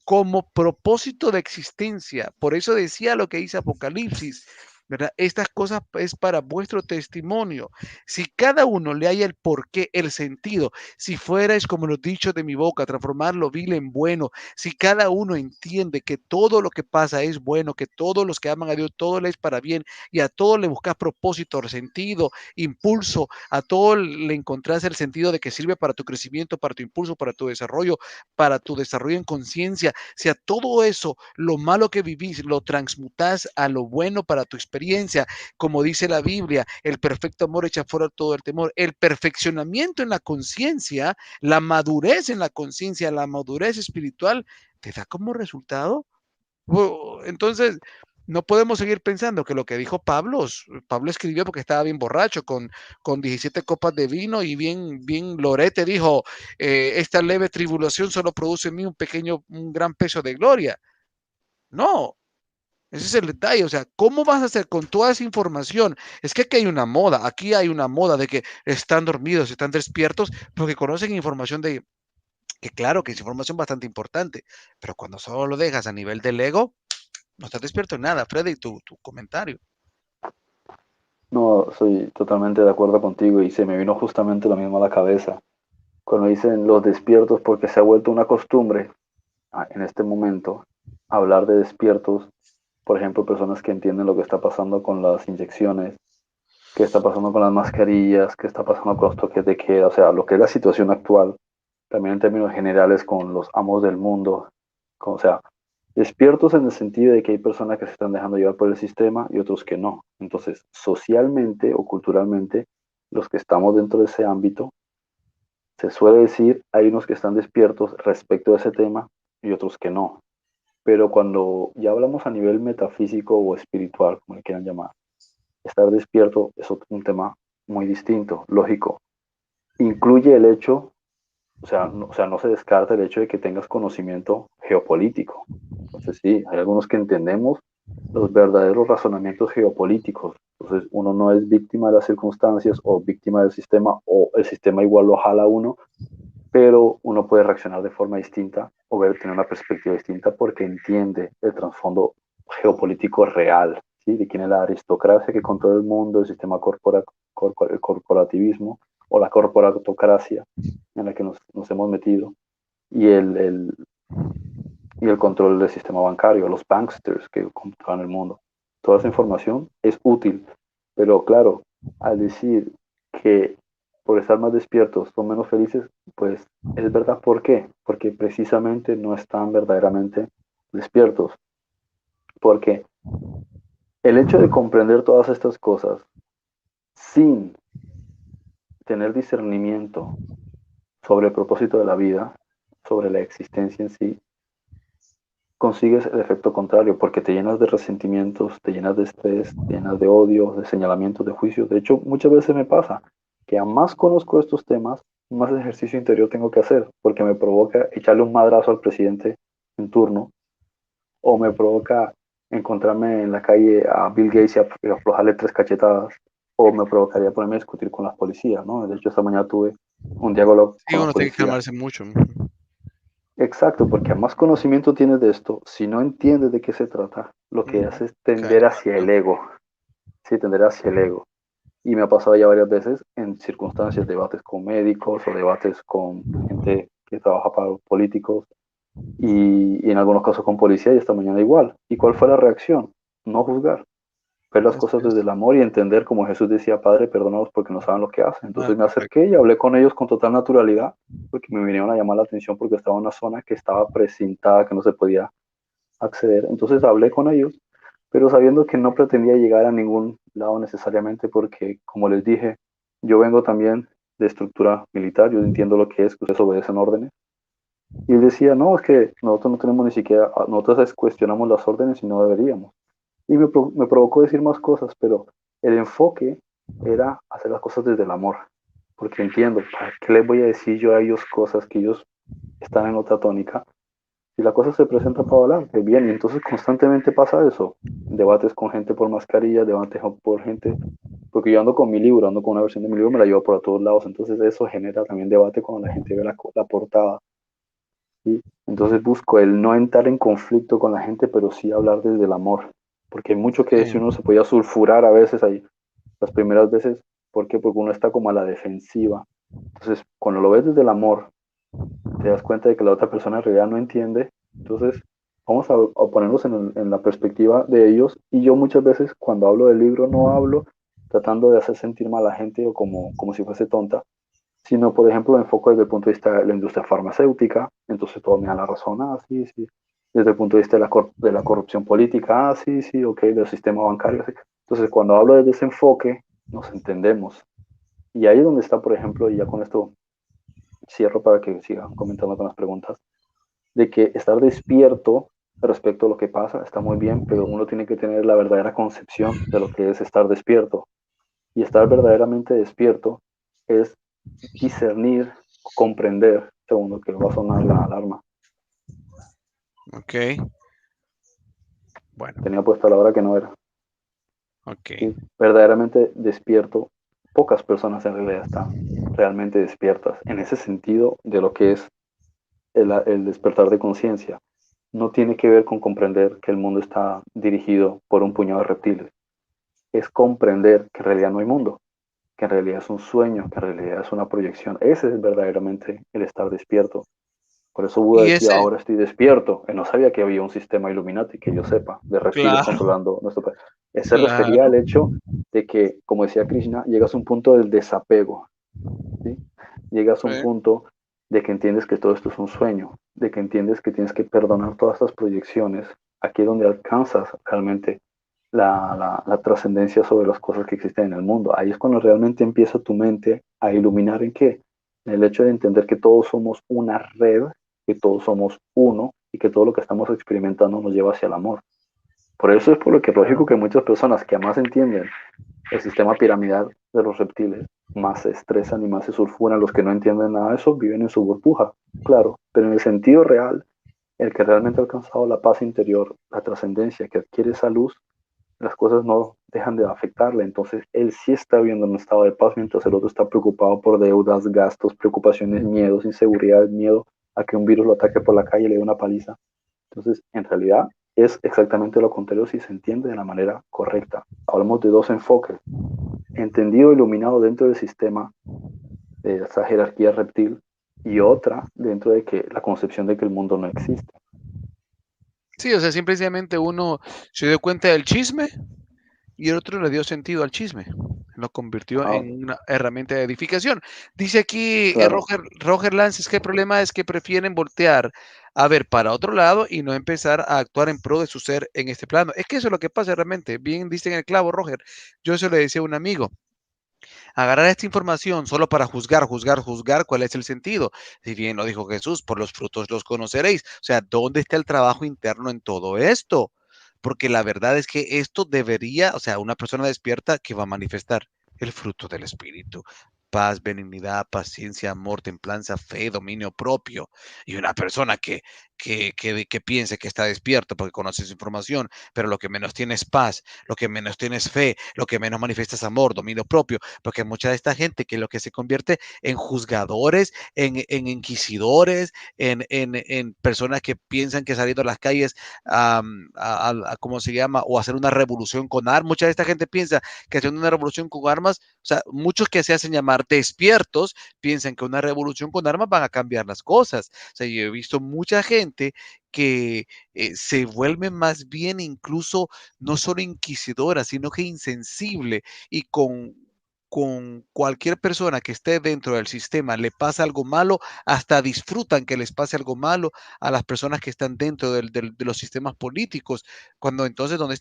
como propósito de existencia. Por eso decía lo que dice Apocalipsis, ¿verdad? Estas cosas es para vuestro testimonio. Si cada uno le haya el porqué, el sentido, si fuerais como los dichos de mi boca, transformar lo vil en bueno, si cada uno entiende que todo lo que pasa es bueno, que todos los que aman a Dios, todo le es para bien y a todos le buscas propósito, sentido, impulso, a todo le encontrás el sentido de que sirve para tu crecimiento, para tu impulso, para tu desarrollo en conciencia, si a todo eso, lo malo que vivís, lo transmutás a lo bueno para tu experiencia, como dice la Biblia, el perfecto amor echa fuera todo el temor, el perfeccionamiento en la conciencia, la madurez en la conciencia, la madurez espiritual, te da como resultado. Entonces, no podemos seguir pensando que lo que dijo Pablo escribió porque estaba bien borracho, con 17 copas de vino y bien lorete, dijo, esta leve tribulación solo produce en mí un gran peso de gloria. No, ese es el detalle, o sea, ¿cómo vas a hacer con toda esa información? Es que aquí hay una moda de que están dormidos, están despiertos, porque conocen información que claro, que es información bastante importante, pero cuando solo lo dejas a nivel del ego, no estás despierto en nada, Freddy, tu comentario. No, soy totalmente de acuerdo contigo y se me vino justamente lo mismo a la cabeza. Cuando dicen los despiertos porque se ha vuelto una costumbre en este momento hablar de despiertos, por ejemplo, personas que entienden lo que está pasando con las inyecciones, qué está pasando con las mascarillas, qué está pasando con los toques de queda, o sea, lo que es la situación actual, también en términos generales con los amos del mundo, o sea, despiertos en el sentido de que hay personas que se están dejando llevar por el sistema y otros que no. Entonces, socialmente o culturalmente, los que estamos dentro de ese ámbito, se suele decir, hay unos que están despiertos respecto a ese tema y otros que no. Pero cuando ya hablamos a nivel metafísico o espiritual, como le quieran llamar, estar despierto es un tema muy distinto, lógico. Incluye el hecho, no se descarta el hecho de que tengas conocimiento geopolítico. Entonces sí, hay algunos que entendemos los verdaderos razonamientos geopolíticos. Entonces uno no es víctima de las circunstancias o víctima del sistema o el sistema igual lo jala a uno, pero uno puede reaccionar de forma distinta o tener una perspectiva distinta porque entiende el trasfondo geopolítico real, ¿sí? De quién es la aristocracia que controla el mundo, el sistema el corporativismo o la corporatocracia en la que nos hemos metido y y el control del sistema bancario, los banksters que controlan el mundo. Toda esa información es útil, pero claro, al decir que por estar más despiertos son menos felices, pues es verdad. ¿Por qué? Porque precisamente no están verdaderamente despiertos. Porque el hecho de comprender todas estas cosas sin tener discernimiento sobre el propósito de la vida, sobre la existencia en sí, consigues el efecto contrario, porque te llenas de resentimientos, te llenas de estrés, te llenas de odio, de señalamientos, de juicios. De hecho, muchas veces me pasa que a más conozco estos temas, más ejercicio interior tengo que hacer, porque me provoca echarle un madrazo al presidente en turno, o me provoca encontrarme en la calle a Bill Gates y aflojarle tres cachetadas, o me provocaría ponerme a discutir con las policías, ¿no? De hecho, esta mañana tuve un diálogo Sí, con la uno tiene que policía. calmarse mucho. Exacto, porque a más conocimiento tienes de esto, si no entiendes de qué se trata, lo que hace es tender Cae. hacia el ego, sí, tender hacia el ego. Y me ha pasado ya varias veces en circunstancias, debates con médicos o debates con gente que trabaja para políticos y en algunos casos con policía y esta mañana igual. ¿Y cuál fue la reacción? No juzgar, ver las Así cosas desde es. el amor y entender, como Jesús decía, Padre, perdónalos porque no saben lo que hacen. Ah, Entonces me correcto. acerqué y hablé con ellos con total naturalidad porque me vinieron a llamar la atención porque estaba en una zona que estaba precintada, que no se podía acceder. Entonces hablé con ellos, pero sabiendo que no pretendía llegar a ningún lado necesariamente porque, como les dije, yo vengo también de estructura militar, yo entiendo lo que es que ustedes obedecen órdenes. Y él decía, no, es que nosotros no tenemos ni siquiera, nosotros cuestionamos las órdenes y no deberíamos. Y me provocó decir más cosas, pero el enfoque era hacer las cosas desde el amor, porque entiendo, ¿para qué les voy a decir yo a ellos cosas que ellos están en otra tónica? Si la cosa se presenta para hablar, de bien, y entonces constantemente pasa eso, debates con gente por mascarilla, debates por gente, porque yo ando con mi libro, ando con una versión de mi libro, me la llevo por todos lados, entonces eso genera también debate cuando la gente ve la portada, ¿sí? Entonces busco el no entrar en conflicto con la gente, pero sí hablar desde el amor. Porque hay mucho que decir, uno se podía sulfurar a veces ahí, las primeras veces. ¿Por qué? Porque uno está como a la defensiva. Entonces, cuando lo ves desde el amor, te das cuenta de que la otra persona en realidad no entiende. Entonces, vamos a ponernos en la perspectiva de ellos. Y yo muchas veces cuando hablo del libro no hablo tratando de hacer sentir mal a la gente o como si fuese tonta, sino, por ejemplo, me enfoco desde el punto de vista de la industria farmacéutica, entonces todo me da la razón, ah, sí, sí. Desde el punto de vista de la corrupción política, ah, sí, sí, ok, del sistema bancario. Sí. Entonces, cuando hablo desde ese enfoque, nos entendemos. Y ahí es donde está, por ejemplo, y ya con esto cierro para que sigan comentando con las preguntas, de que estar despierto respecto a lo que pasa está muy bien, pero uno tiene que tener la verdadera concepción de lo que es estar despierto. Y estar verdaderamente despierto es discernir, comprender, segundo que va a sonar la alarma. Ok, bueno, Tenía puesta la hora que no era. ok. ¿Sí? Verdaderamente despierto, pocas personas en realidad están realmente despiertas en ese sentido de lo que es el despertar de conciencia. No tiene que ver con comprender que el mundo está dirigido por un puñado de reptiles. Es comprender que en realidad no hay mundo, que en realidad es un sueño, que en realidad es una proyección. Ese es verdaderamente el estar despierto. Por eso Buda Y decía, ese, ahora estoy despierto. Él no sabía que había un sistema Illuminati, que yo sepa, de reptiles claro, controlando nuestro país. Él se refería al claro. hecho de que, como decía Krishna, llegas a un punto del desapego, ¿sí? Llegas a un Sí. punto de que entiendes que todo esto es un sueño, de que entiendes que tienes que perdonar todas estas proyecciones. Aquí es donde alcanzas realmente la trascendencia sobre las cosas que existen en el mundo. Ahí es cuando realmente empieza tu mente a iluminar en qué, en el hecho de entender que todos somos una red, que todos somos uno y que todo lo que estamos experimentando nos lleva hacia el amor. Por eso es por lo que es lógico que muchas personas que más entienden el sistema piramidal de los reptiles, más se estresan y más se sulfuran. Los que no entienden nada de eso viven en su burbuja, claro, pero en el sentido real, el que realmente ha alcanzado la paz interior, la trascendencia, que adquiere esa luz, las cosas no dejan de afectarle. Entonces, él sí está viendo un estado de paz mientras el otro está preocupado por deudas, gastos, preocupaciones, miedos, inseguridad, miedo a que un virus lo ataque por la calle y le dé una paliza. Entonces, en realidad, es exactamente lo contrario si se entiende de la manera correcta. Hablamos de dos enfoques. Entendido, iluminado dentro del sistema de esa jerarquía reptil y otra dentro de que la concepción de que el mundo no existe. Sí, o sea, simplemente uno se dio cuenta del chisme y el otro le dio sentido al chisme. Lo convirtió Ah, en una herramienta de edificación. Dice aquí claro. Roger Lances que el problema es que prefieren voltear a ver para otro lado y no empezar a actuar en pro de su ser en este plano. Es que eso es lo que pasa realmente. Bien dice en el clavo, Roger. Yo se lo decía a un amigo. Agarrar esta información solo para juzgar, ¿cuál es el sentido? Si bien lo dijo Jesús, por los frutos los conoceréis. O sea, ¿dónde está el trabajo interno en todo esto? Porque la verdad es que esto debería, o sea, una persona despierta que va a manifestar el fruto del espíritu. Paz, benignidad, paciencia, amor, templanza, fe, dominio propio. Y una persona que piense que está despierto porque conoce su información, pero lo que menos tiene es paz, lo que menos tiene es fe, lo que menos manifiesta es amor, dominio propio, porque mucha de esta gente que lo que se convierte en juzgadores, inquisidores, en personas que piensan que saliendo a las calles ¿cómo se llama? O hacer una revolución con armas. Mucha de esta gente piensa que haciendo una revolución con armas, o sea, muchos que se hacen llamar despiertos piensan que una revolución con armas van a cambiar las cosas. O sea, yo he visto mucha gente que se vuelve más bien incluso no solo inquisidora, sino que insensible y con cualquier persona que esté dentro del sistema le pasa algo malo, hasta disfrutan que les pase algo malo a las personas que están dentro de los sistemas políticos, cuando entonces, ¿dónde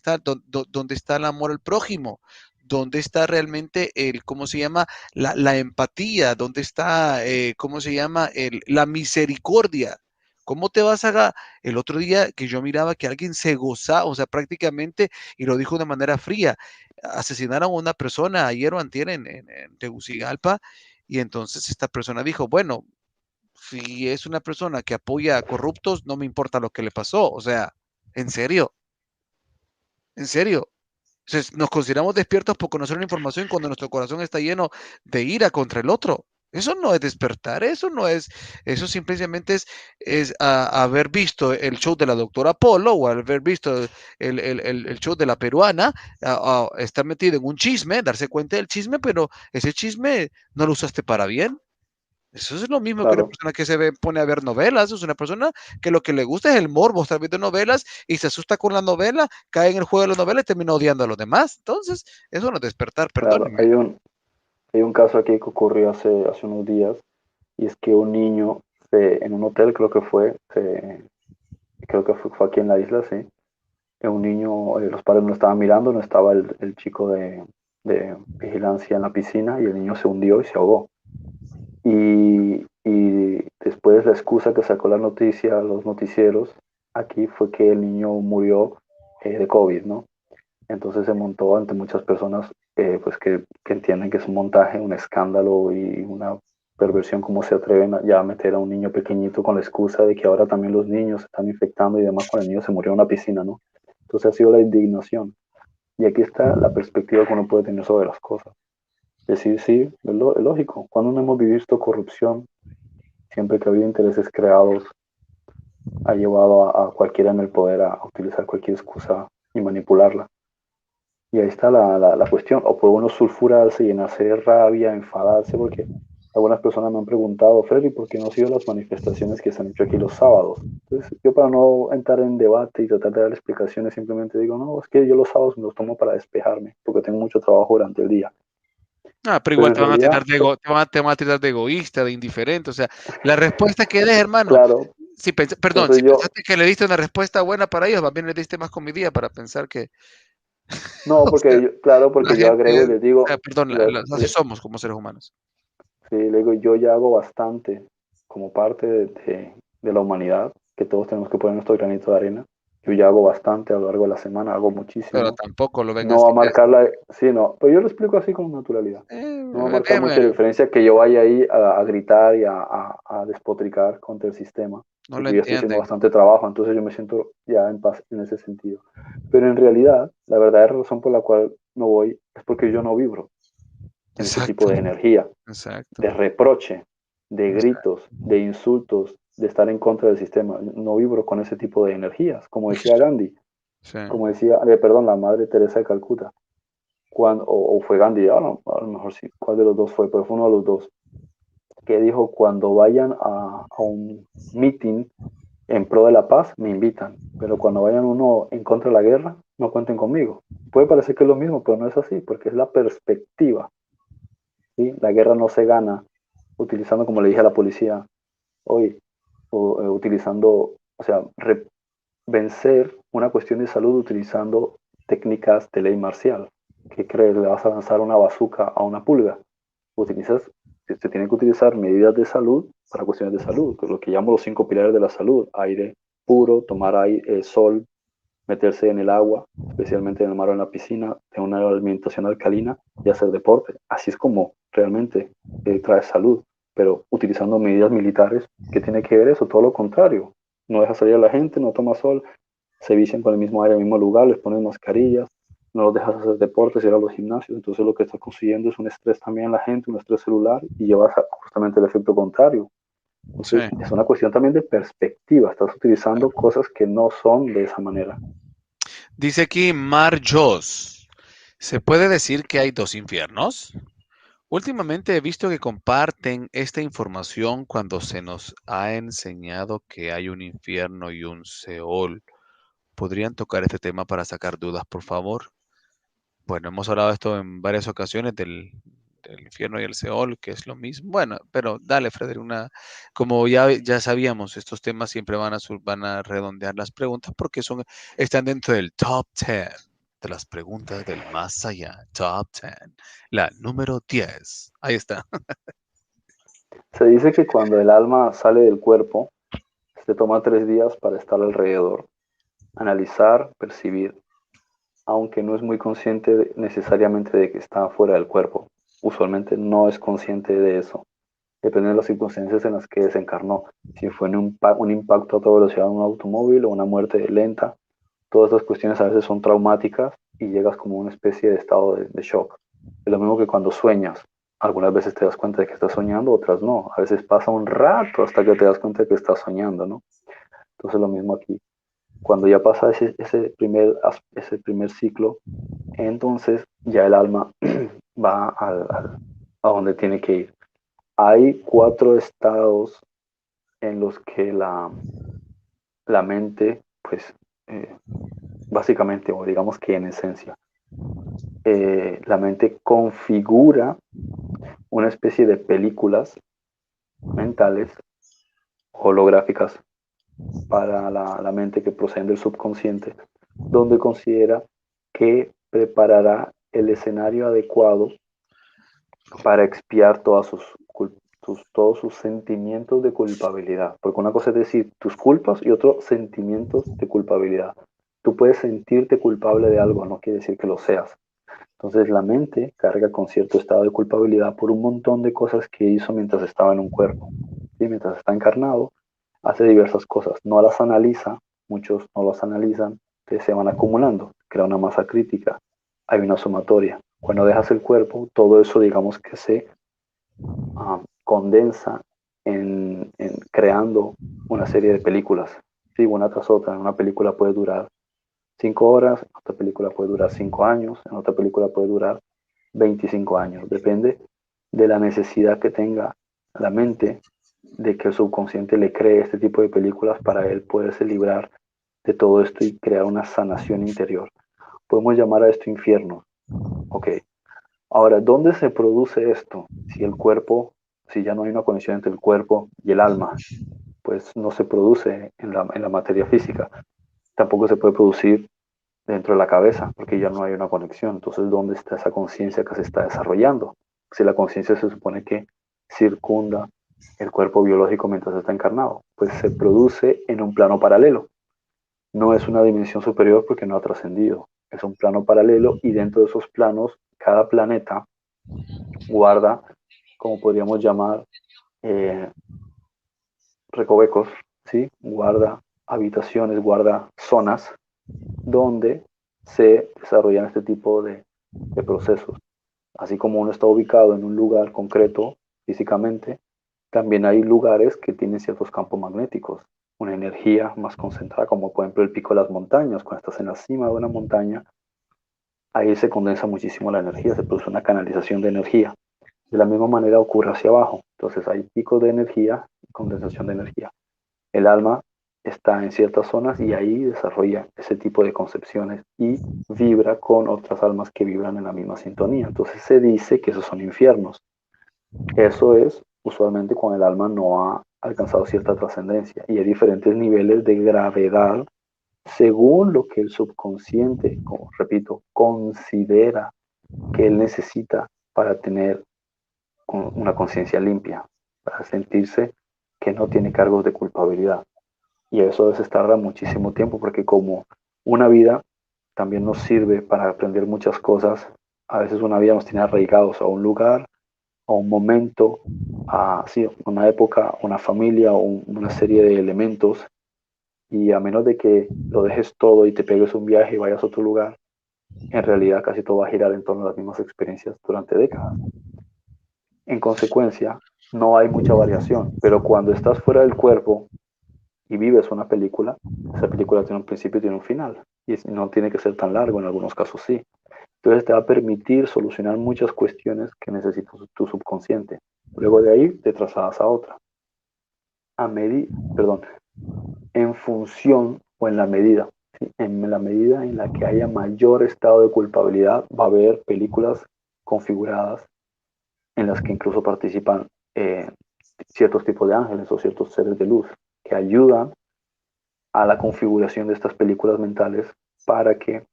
está el amor al prójimo? ¿Dónde está realmente cómo se llama, la empatía? ¿Dónde está, cómo se llama, la misericordia? ¿Cómo te vas a... El otro día que yo miraba que alguien se gozaba, o sea, prácticamente, y lo dijo de manera fría, asesinaron a una persona ayer o antier en Tegucigalpa, y entonces esta persona dijo, bueno, si es una persona que apoya a corruptos, no me importa lo que le pasó. O sea, en serio, en serio. Entonces, nos consideramos despiertos por conocer una información cuando nuestro corazón está lleno de ira contra el otro. Eso no es despertar, eso simplemente es haber visto el show de la doctora Polo o haber visto el show de la peruana, estar metido en un chisme, darse cuenta del chisme, pero ese chisme no lo usaste para bien. Eso es lo mismo que una Claro, persona que pone a ver novelas, es una persona que lo que le gusta es el morbo, estar viendo novelas y se asusta con la novela, cae en el juego de la novela y termina odiando a los demás. Entonces, eso no es despertar, claro. perdónenme. Hay un caso aquí que ocurrió hace unos días, y es que un niño en un hotel, creo que fue aquí en la isla, sí. Un niño, los padres no estaban mirando, no estaba el chico de vigilancia en la piscina y el niño se hundió y se ahogó. Y después la excusa que sacó la noticia, los noticieros, aquí fue que el niño murió de COVID, ¿no? Entonces se montó ante muchas personas pues que entienden que es un montaje, un escándalo y una perversión, como se atreven ya a meter a un niño pequeñito con la excusa de que ahora también los niños se están infectando y demás, cuando el niño se murió en una piscina, ¿no? Entonces ha sido la indignación. Y aquí está la perspectiva que uno puede tener sobre las cosas. Decir, sí, es lógico. Cuando no hemos visto corrupción, siempre que ha habido intereses creados, ha llevado a cualquiera en el poder a utilizar cualquier excusa y manipularla. Y ahí está la cuestión. O puede uno sulfurarse, llenarse de rabia, enfadarse, porque algunas personas me han preguntado, Freddy, ¿por qué no han sido las manifestaciones que se han hecho aquí los sábados? Entonces, yo para no entrar en debate y tratar de dar explicaciones, simplemente digo, no, es que yo los sábados me los tomo para despejarme, porque tengo mucho trabajo durante el día. Pero Pero igual en te van a realidad, tirar te van a tirar de egoísta, de indiferente. O sea, la respuesta que des, hermano, claro, perdón, entonces si yo, pensaste que le diste una respuesta buena para ellos, más bien le diste más comidilla para pensar que, no, o sea, claro, la porque yo gente, agrego y les o sea, digo, perdón, así somos como seres humanos. sí, le digo, yo ya hago bastante como parte de la humanidad, que todos tenemos que poner nuestro granito de arena. Yo ya hago bastante a lo largo de la semana, hago Pero muchísimo. tampoco lo ven No así. va a marcar sí, no, pero yo lo explico así con naturalidad. No va a marcar Déjeme, mucha diferencia que yo vaya ahí a gritar y a despotricar contra el sistema, no lo porque yo estoy haciendo entienden. bastante trabajo, entonces yo me siento ya en paz en ese sentido. Pero en realidad, la verdadera razón por la cual no voy es porque yo no vibro en ese tipo Exacto, de energía, exacto, de reproche, de exacto. gritos, de insultos, de estar en contra del sistema. No vibro con ese tipo de energías, como decía Gandhi, Sí. como decía, perdón, la Madre Teresa de Calcuta, o fue Gandhi, a lo mejor sí, cuál de los dos fue, pero fue uno de los dos, que dijo, cuando vayan a un meeting en pro de la paz, me invitan, pero cuando vayan uno en contra de la guerra, no cuenten conmigo. Puede parecer que es lo mismo, pero no es así, porque es la perspectiva, ¿sí? La guerra no se gana utilizando, como le dije a la policía hoy, utilizando, o sea, vencer una cuestión de salud utilizando técnicas de ley marcial. ¿Qué crees? ¿Le vas a lanzar una bazuca a una pulga? Utilizas, se tienen que utilizar medidas de salud para cuestiones de salud, lo que llamo los 5 pilares de la salud: aire puro, tomar aire, sol, meterse en el agua, especialmente en el mar o en la piscina, tener una alimentación alcalina y hacer deporte. Así es como realmente trae salud, pero utilizando medidas militares, ¿qué tiene que ver eso? Todo lo contrario. No deja salir a la gente, no toma sol, se vician con el mismo aire en el mismo lugar, les ponen mascarillas, no los dejas hacer deportes, ir a los gimnasios. Entonces lo que estás consiguiendo es un estrés también en la gente, un estrés celular, y llevas justamente el efecto contrario. Sí. Entonces es una cuestión también de perspectiva, estás utilizando cosas que no son de esa manera. Dice aquí Mar Jos. ¿Se puede decir que hay dos infiernos? Últimamente he visto que comparten esta información cuando se nos ha enseñado que hay un infierno y un Seol. ¿Podrían tocar este tema para sacar dudas, por favor? Bueno, hemos hablado de esto en varias ocasiones del infierno y el Seol, que es lo mismo. Bueno, pero dale, Frederick, como ya sabíamos, estos temas siempre van a redondear las preguntas porque están dentro del top 10 de las preguntas del más allá. Top 10. La número 10. Ahí está. Se dice que cuando el alma sale del cuerpo, se toma 3 días para estar alrededor, analizar, percibir, aunque no es muy consciente necesariamente de que está fuera del cuerpo. Usualmente no es consciente de eso. Depende de las circunstancias en las que desencarnó. Si fue en un impacto a toda velocidad en un automóvil o una muerte lenta, todas estas cuestiones a veces son traumáticas y llegas como a una especie de estado de shock. Es lo mismo que cuando sueñas. algunas veces te das cuenta de que estás soñando, otras no. A veces pasa un rato hasta que te das cuenta de que estás soñando, ¿no? Entonces lo mismo aquí. Cuando ya pasa ese primer ciclo, entonces ya el alma va a donde tiene que ir. Hay 4 estados en los que la mente, pues, básicamente, o digamos que en esencia, la mente configura una especie de películas mentales holográficas para la mente que proceden del subconsciente, donde considera que preparará el escenario adecuado para expiar todos sus sentimientos de culpabilidad. Porque una cosa es decir tus culpas y otro sentimientos de culpabilidad. Tú puedes sentirte culpable de algo, no quiere decir que lo seas. Entonces la mente carga con cierto estado de culpabilidad por un montón de cosas que hizo mientras estaba en un cuerpo. ¿Sí? Mientras está encarnado, hace diversas cosas. No las analiza, muchos no las analizan, entonces se van acumulando, crea una masa crítica, hay una sumatoria. Cuando dejas el cuerpo, todo eso digamos que se condensa en creando una serie de películas, ¿sí? Una tras otra. Una película puede durar 5 horas, en otra película puede durar 5 años, en otra película puede durar 25 años. Depende de la necesidad que tenga la mente de que el subconsciente le cree este tipo de películas para él poderse librar de todo esto y crear una sanación interior. Podemos llamar a esto infierno. Ok. Ahora, ¿dónde se produce esto? Si ya no hay una conexión entre el cuerpo y el alma, pues no se produce en la materia física. Tampoco se puede producir dentro de la cabeza, porque ya no hay una conexión. Entonces, ¿dónde está esa conciencia que se está desarrollando? Si la conciencia se supone que circunda el cuerpo biológico mientras está encarnado, pues se produce en un plano paralelo. No es una dimensión superior porque no ha trascendido. Es un plano paralelo y dentro de esos planos, cada planeta guarda, como podríamos llamar, eh, recovecos, ¿sí? Guarda habitaciones, guarda zonas donde se desarrollan este tipo de procesos. Así como uno está ubicado en un lugar concreto físicamente, también hay lugares que tienen ciertos campos magnéticos, una energía más concentrada, como por ejemplo el pico de las montañas. Cuando estás en la cima de una montaña, ahí se condensa muchísimo la energía, se produce una canalización de energía. De la misma manera ocurre hacia abajo. Entonces hay picos de energía y condensación de energía. El alma está en ciertas zonas y ahí desarrolla ese tipo de concepciones y vibra con otras almas que vibran en la misma sintonía. Entonces se dice que esos son infiernos. Eso es usualmente cuando el alma no ha alcanzado cierta trascendencia y hay diferentes niveles de gravedad según lo que el subconsciente, como repito, considera que él necesita para tener una conciencia limpia, para sentirse que no tiene cargos de culpabilidad. Y eso a veces tarda muchísimo tiempo porque como una vida también nos sirve para aprender muchas cosas, a veces una vida nos tiene arraigados a un lugar, a un momento, a sí, una época, una familia, una serie de elementos, y a menos de que lo dejes todo y te pegues un viaje y vayas a otro lugar, en realidad casi todo va a girar en torno a las mismas experiencias durante décadas. En consecuencia, no hay mucha variación, pero cuando estás fuera del cuerpo y vives una película, esa película tiene un principio y tiene un final, y no tiene que ser tan largo, en algunos casos sí. Entonces te va a permitir solucionar muchas cuestiones que necesita tu subconsciente. Luego de ahí te trasladas a otra. Perdón, en función o en la medida, ¿sí? En la medida en la que haya mayor estado de culpabilidad, va a haber películas configuradas en las que incluso participan ciertos tipos de ángeles o ciertos seres de luz que ayudan a la configuración de estas películas mentales para que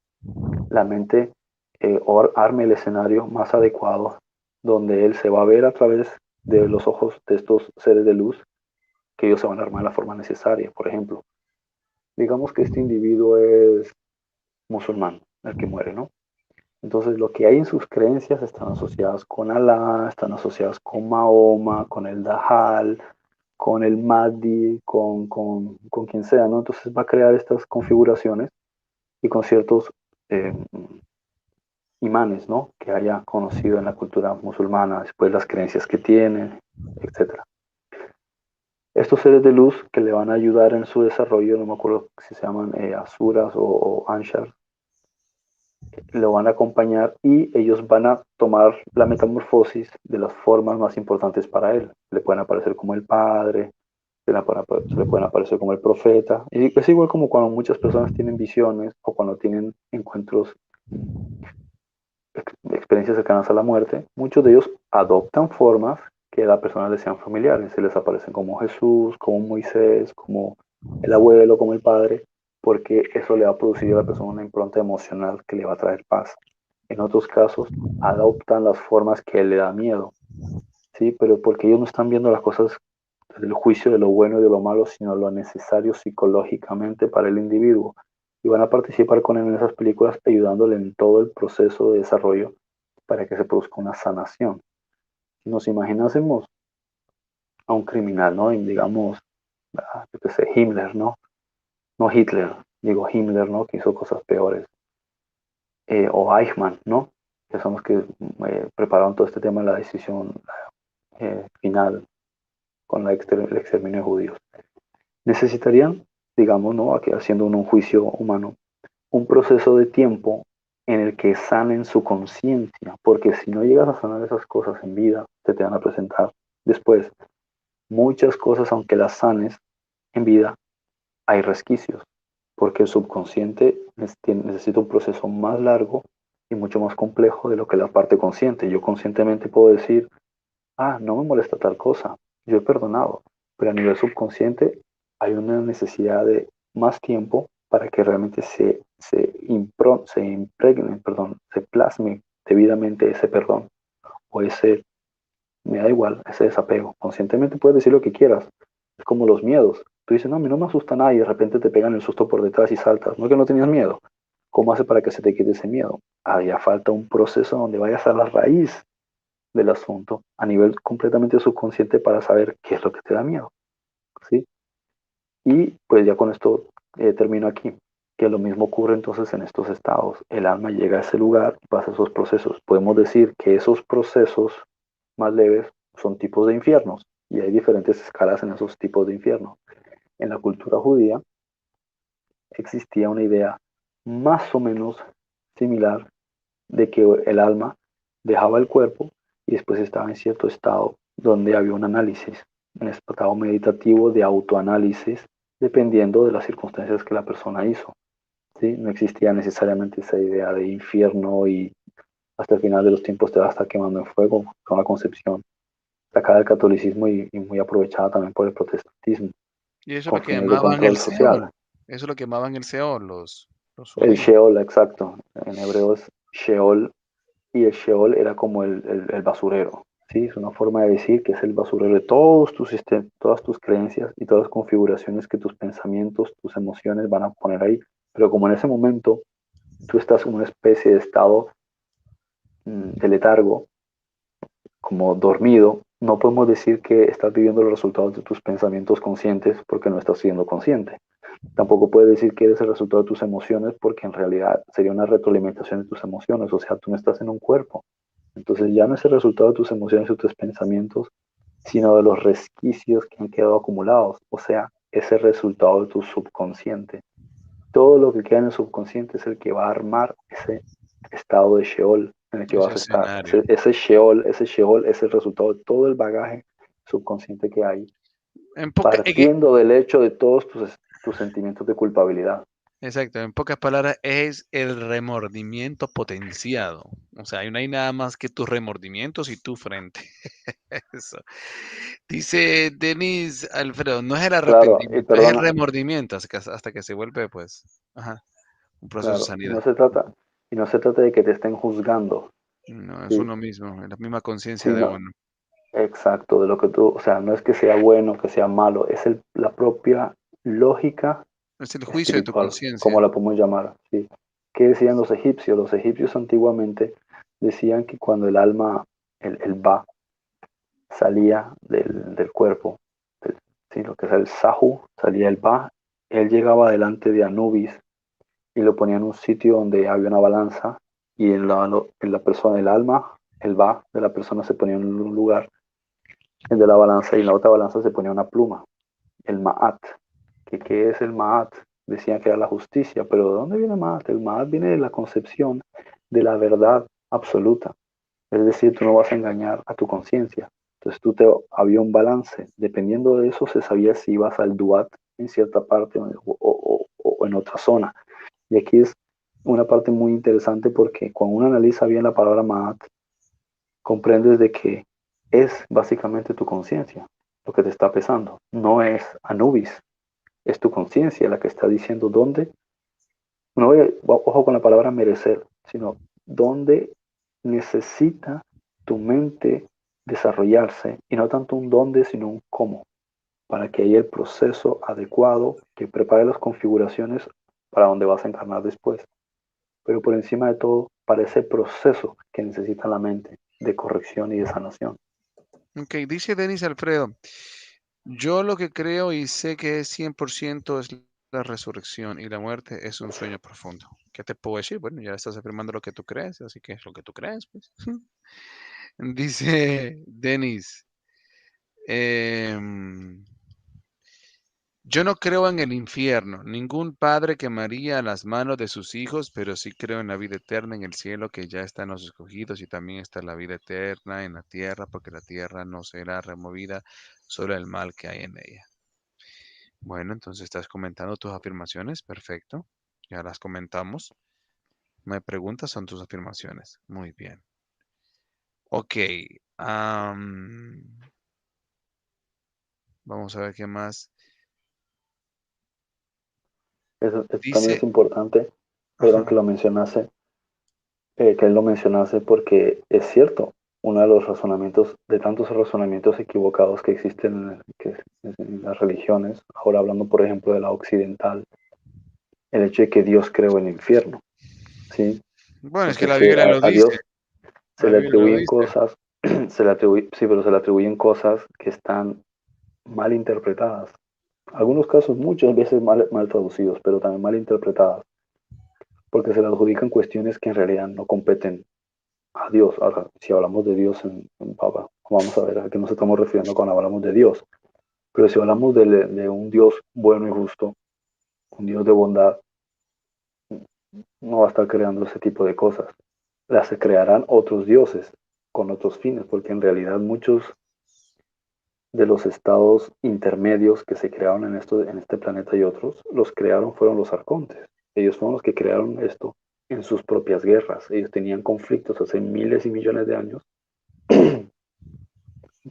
la mente arme el escenario más adecuado donde él se va a ver a través de los ojos de estos seres de luz que ellos se van a armar de la forma necesaria. Por ejemplo, digamos que este individuo es musulmán, el que muere, ¿no? Entonces lo que hay en sus creencias están asociadas con Alá, están asociadas con Mahoma, con el Dajjal, con el Mahdi, con quien sea, ¿no? Entonces va a crear estas configuraciones y con ciertos imanes, ¿no? Que haya conocido en la cultura musulmana, después las creencias que tienen, etc. Estos seres de luz que le van a ayudar en su desarrollo, no me acuerdo si se llaman asuras o anshar, lo van a acompañar y ellos van a tomar la metamorfosis de las formas más importantes para él. Le pueden aparecer como el padre, se le pueden aparecer como el profeta. Y es igual como cuando muchas personas tienen visiones o cuando tienen encuentros, experiencias cercanas a la muerte, muchos de ellos adoptan formas que a la persona les sean familiares. Se les aparecen como Jesús, como Moisés, como el abuelo, como el padre, porque eso le va a producir a la persona una impronta emocional que le va a traer paz. En otros casos, adoptan las formas que le da miedo, ¿sí? Pero porque ellos no están viendo las cosas desde el juicio de lo bueno y de lo malo, sino lo necesario psicológicamente para el individuo. Y van a participar con él en esas películas, ayudándole en todo el proceso de desarrollo para que se produzca una sanación. Si nos imaginásemos a un criminal, ¿no? Y digamos, yo qué sé, Himmler, ¿no? No Hitler, digo Himmler, ¿no? Que hizo cosas peores. O Eichmann, ¿no? Que son los que prepararon todo este tema de la decisión final con el exterminio de judíos. Necesitarían, digamos, ¿no? Aquí haciendo un juicio humano, un proceso de tiempo en el que sanen su conciencia, porque si no llegas a sanar esas cosas en vida, te van a presentar después muchas cosas, aunque las sanes en vida, hay resquicios, porque el subconsciente necesita un proceso más largo y mucho más complejo de lo que la parte consciente. Yo conscientemente puedo decir, no me molesta tal cosa, yo he perdonado, pero a nivel subconsciente hay una necesidad de más tiempo para que realmente se impregne, perdón, se plasme debidamente ese perdón o ese, me da igual, ese desapego. Conscientemente puedes decir lo que quieras, es como los miedos. Tú dices, no, a mí no me asusta nada y de repente te pegan el susto por detrás y saltas. No es que no tenías miedo. ¿Cómo hace para que se te quite ese miedo? Ya falta un proceso donde vayas a la raíz del asunto a nivel completamente subconsciente para saber qué es lo que te da miedo, ¿sí? Y pues ya con esto termino aquí, que lo mismo ocurre entonces en estos estados. El alma llega a ese lugar y pasa esos procesos. Podemos decir que esos procesos más leves son tipos de infiernos y hay diferentes escalas en esos tipos de infiernos. En la cultura judía existía una idea más o menos similar de que el alma dejaba el cuerpo y después estaba en cierto estado donde había un análisis, un estado meditativo de autoanálisis, dependiendo de las circunstancias que la persona hizo. ¿Sí? No existía necesariamente esa idea de infierno y hasta el final de los tiempos te va a estar quemando en fuego, con la concepción sacada del catolicismo y muy aprovechada también por el protestantismo, Y eso es lo con que fines de llamaban el control social. Seol. Eso es lo que llamaban el Seol, los El judíos. Sheol, exacto. En hebreo es Sheol, y el Sheol era como el basurero. ¿Sí? Es una forma de decir que es el basurero de todos tus todas tus creencias y todas las configuraciones que tus pensamientos, tus emociones van a poner ahí. Pero como en ese momento tú estás en una especie de estado de letargo, como dormido, no podemos decir que estás viviendo los resultados de tus pensamientos conscientes porque no estás siendo consciente. Tampoco puedes decir que eres el resultado de tus emociones porque en realidad sería una retroalimentación de tus emociones, o sea, tú no estás en un cuerpo. Entonces ya no es el resultado de tus emociones y tus pensamientos, sino de los resquicios que han quedado acumulados, o sea, es el resultado de tu subconsciente. Todo lo que queda en el subconsciente es el que va a armar ese estado de Sheol en el que Ese vas a estar. escenario. Ese Sheol es el resultado de todo el bagaje subconsciente que hay, En poca, partiendo del hecho de todos tus sentimientos de culpabilidad. exacto, en pocas palabras, es el remordimiento potenciado. O sea, no hay nada más que tus remordimientos y tu frente. Eso. Dice Denis Alfredo, no es el Claro, y arrepentimiento, es el perdona, remordimiento hasta que se vuelve, pues, ajá, un proceso de claro, sanidad. y no se trata de que te estén juzgando, No, es ¿sí? uno mismo, es la misma conciencia de Sino, uno. exacto, de lo que tú, o sea, no es que sea bueno, que sea malo, es la propia lógica Es el juicio de tu espiritual, como conciencia. la podemos llamar, ¿sí? ¿Qué decían los egipcios? Los egipcios antiguamente decían que cuando el alma, el ba, salía del cuerpo, ¿sí? Lo que es el sahu, salía el ba, él llegaba delante de Anubis y lo ponía en un sitio donde había una balanza y en la persona, el alma, el va de la persona se ponía en un lugar, el de la balanza, y en la otra balanza se ponía una pluma, el Ma'at. ¿Qué es el Ma'at? Decían que era la justicia, pero ¿de dónde viene Ma'at? El Ma'at viene de la concepción de la verdad absoluta. Es decir, tú no vas a engañar a tu conciencia. Entonces había un balance. Dependiendo de eso se sabía si ibas al Duat en cierta parte o en otra zona. Y aquí es una parte muy interesante porque cuando uno analiza bien la palabra Ma'at, comprendes de que es básicamente tu conciencia lo que te está pesando. No es Anubis, es tu conciencia la que está diciendo dónde, ojo con la palabra merecer, sino dónde necesita tu mente desarrollarse, y no tanto un dónde, sino un cómo, para que haya el proceso adecuado que prepare las configuraciones para donde vas a encarnar después. Pero por encima de todo, para ese proceso que necesita la mente de corrección y de sanación. Ok, dice Denis Alfredo, yo lo que creo y sé que es 100% es la resurrección y la muerte es un sueño profundo. ¿Qué te puedo decir? Bueno, ya estás afirmando lo que tú crees, así que es lo que tú crees, pues. Dice Denis, em, yo no creo en el infierno, ningún padre quemaría las manos de sus hijos, pero sí creo en la vida eterna en el cielo que ya están los escogidos y también está la vida eterna en la tierra, porque la tierra no será removida, solo el mal que hay en ella. Bueno, entonces estás comentando tus afirmaciones, perfecto, ya las comentamos. Me preguntas, son tus afirmaciones. Muy bien. Ok, vamos a ver qué más. Eso también es Dice, importante, perdón que ajá. lo mencionase, que él lo mencionase porque es cierto, uno de los razonamientos, de tantos razonamientos equivocados que existen en las religiones, ahora hablando por ejemplo de la occidental, el hecho de que Dios creó el infierno, ¿sí? Bueno, es que Porque la Biblia lo a dice, Dios se la le Biblia lo atribuyen dice. cosas, sí, pero se le atribuyen cosas que están mal interpretadas. Algunos casos muchas veces mal traducidos, pero también mal interpretadas, porque se le adjudican cuestiones que en realidad no competen a Dios. Ahora, si hablamos de Dios en Papa, vamos a ver a qué nos estamos refiriendo cuando hablamos de Dios. Pero si hablamos de un Dios bueno y justo, un Dios de bondad, no va a estar creando ese tipo de cosas. Las crearán otros dioses con otros fines, porque en realidad muchos de los estados intermedios que se crearon en este planeta y otros, los crearon fueron los arcontes. Ellos fueron los que crearon esto en sus propias guerras. Ellos tenían conflictos hace miles y millones de años,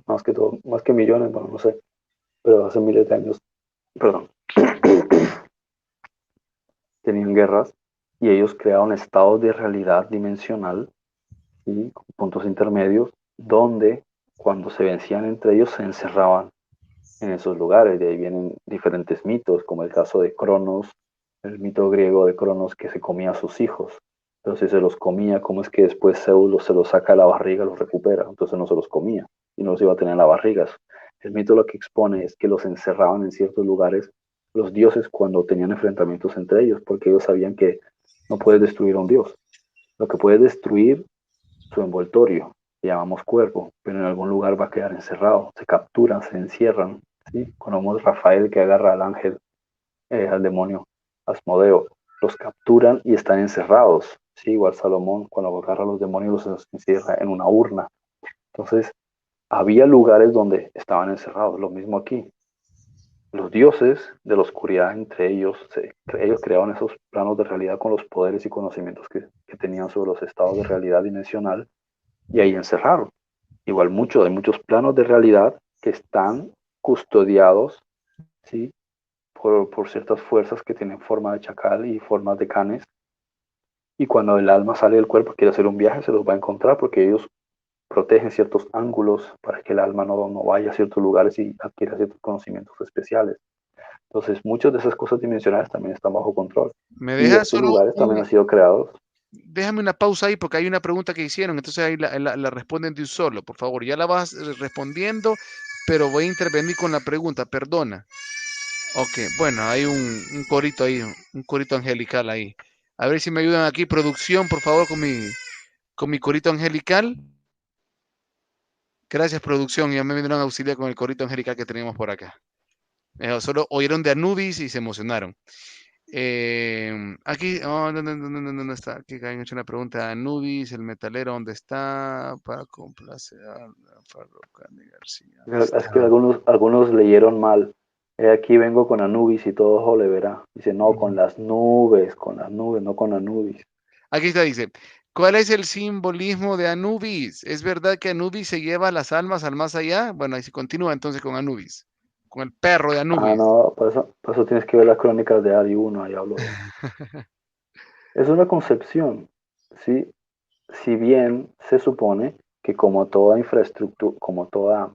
más que todo, más que millones, bueno, no sé, pero hace miles de años, perdón, tenían guerras y ellos crearon estados de realidad dimensional y puntos intermedios donde cuando se vencían entre ellos se encerraban en esos lugares. De ahí vienen diferentes mitos, como el caso de Cronos, el mito griego de Cronos que se comía a sus hijos. Entonces, si se los comía, ¿cómo es que después Zeus se los saca de la barriga, los recupera? Entonces no se los comía y no los iba a tener en la barriga. El mito lo que expone es que los encerraban en ciertos lugares los dioses cuando tenían enfrentamientos entre ellos, porque ellos sabían que no puedes destruir a un dios. Lo que puedes destruir su envoltorio, le llamamos cuerpo, pero en algún lugar va a quedar encerrado. Se capturan, se encierran. ¿Sí? Cuando vemos Rafael que agarra al ángel, al demonio Asmodeo, los capturan y están encerrados. ¿Sí? Igual Salomón, cuando agarra a los demonios, los encierra en una urna. Entonces, había lugares donde estaban encerrados. Lo mismo aquí. Los dioses de la oscuridad entre ellos, ellos creaban esos planos de realidad con los poderes y conocimientos que tenían sobre los estados de realidad dimensional y ahí encerraron. Igual hay muchos planos de realidad que están custodiados, ¿sí? por ciertas fuerzas que tienen forma de chacal y formas de canes. Y cuando el alma sale del cuerpo, quiere hacer un viaje, se los va a encontrar porque ellos protegen ciertos ángulos para que el alma no vaya a ciertos lugares y adquiera ciertos conocimientos especiales. Entonces, muchas de esas cosas dimensionales también están bajo control. Me Y deja estos solo lugares también han sido creados. déjame una pausa ahí porque hay una pregunta que hicieron, entonces ahí la responden de un solo, por favor. Ya la vas respondiendo, pero voy a intervenir con la pregunta, perdona. Ok, bueno, hay un corito ahí, un corito angelical ahí. A ver si me ayudan aquí, producción, por favor, con mi corito angelical. Gracias, producción. Ya me vinieron a auxiliar con el corito angelical que tenemos por acá. Solo oyeron de Anubis y se emocionaron. Aquí, oh, ¿dónde está? Aquí han hecho una pregunta. Anubis, el metalero, ¿dónde está? Para complacer a Farrokhan y García. ¿Dónde Es que está? algunos leyeron mal. Aquí vengo con Anubis y todo ojo le verá. Dice, no, con las nubes, no con Anubis. Aquí está, dice. ¿Cuál es el simbolismo de Anubis? ¿Es verdad que Anubis se lleva las almas al más allá? Bueno, ahí se continúa entonces con Anubis, con el perro de Ah, Anubis. no, por eso tienes que ver las crónicas de Ari 1, ahí hablo de eso. Es una concepción, ¿sí? Si bien se supone que como toda infraestructura, como toda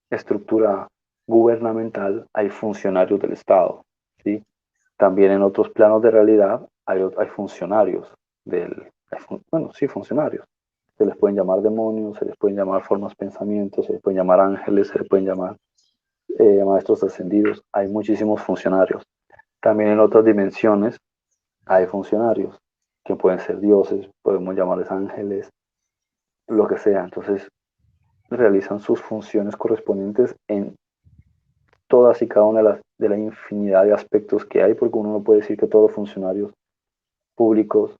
estructura gubernamental, hay funcionarios del Estado, ¿sí? También en otros planos de realidad hay funcionarios bueno, sí, funcionarios. Se les pueden llamar demonios, se les pueden llamar formas pensamientos, se les pueden llamar ángeles, se les pueden llamar maestros ascendidos. Hay muchísimos funcionarios. También en otras dimensiones hay funcionarios que pueden ser dioses, podemos llamarles ángeles, lo que sea. Entonces realizan sus funciones correspondientes en todas y cada una de la infinidad de aspectos que hay, porque uno no puede decir que todos los funcionarios públicos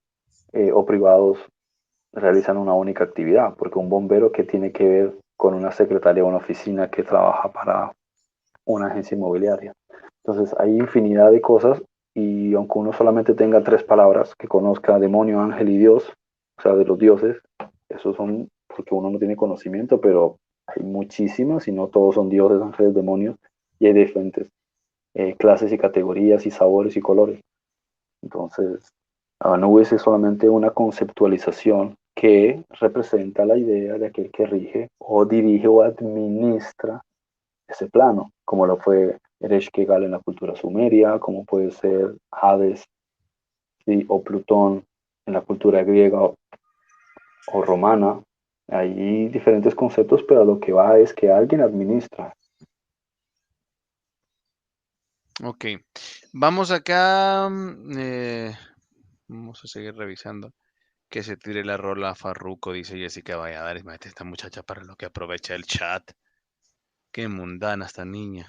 o privados realizan una única actividad, porque un bombero que tiene que ver con una secretaria o una oficina que trabaja para una agencia inmobiliaria. Entonces hay infinidad de cosas y aunque uno solamente tenga tres palabras, que conozca demonio, ángel y Dios, o sea, de los dioses, esos son porque uno no tiene conocimiento, pero hay muchísimas y no todos son dioses, ángeles, demonios y hay diferentes clases y categorías y sabores y colores. Entonces, Anubis es solamente una conceptualización que representa la idea de aquel que rige o dirige o administra ese plano, como lo fue Ereshkigal en la cultura sumeria, como puede ser Hades, ¿sí? O Plutón en la cultura griega o romana. Hay diferentes conceptos, pero lo que va es que alguien administra. Ok. Vamos acá. Vamos a seguir revisando. Que se tire la rola a Farruko, dice Jessica Valladares. Mate esta muchacha para lo que aprovecha el chat. Qué mundana esta niña.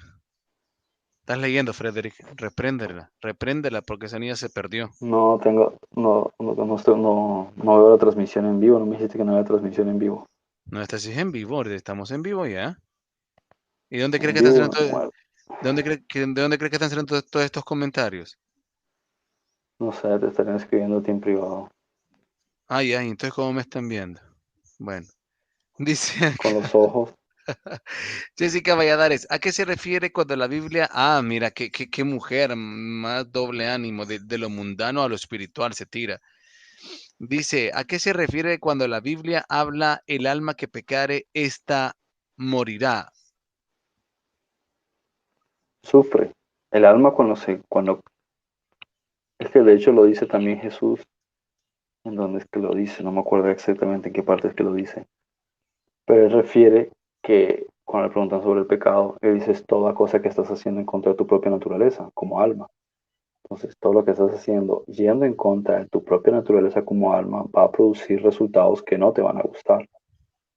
Estás leyendo, Frederick. Repréndela porque esa niña se perdió. No veo la transmisión en vivo, no me dijiste que no había transmisión en vivo. No, esta sí es en vivo, estamos en vivo ya. ¿Y dónde cree En que están vivo, saliendo bueno, de dónde cree que están saliendo todos estos comentarios? no sé, te estarían escribiendo a ti en privado, Ah, ya, ¿y entonces cómo me están viendo? Bueno, dice con acá, los ojos. Jessica Valladares, ¿a qué se refiere cuando la Biblia, ah, mira, qué mujer, más doble ánimo, de lo mundano a lo espiritual se tira. Dice, ¿a qué se refiere cuando la Biblia habla el alma que pecare, esta morirá? Sufre. El alma cuando es que de hecho lo dice también Jesús, en donde es que lo dice, no me acuerdo exactamente en qué parte es que lo dice, pero él refiere que cuando le preguntan sobre el pecado, él dice es toda cosa que estás haciendo en contra de tu propia naturaleza, como alma. Entonces, todo lo que estás haciendo yendo en contra de tu propia naturaleza como alma va a producir resultados que no te van a gustar,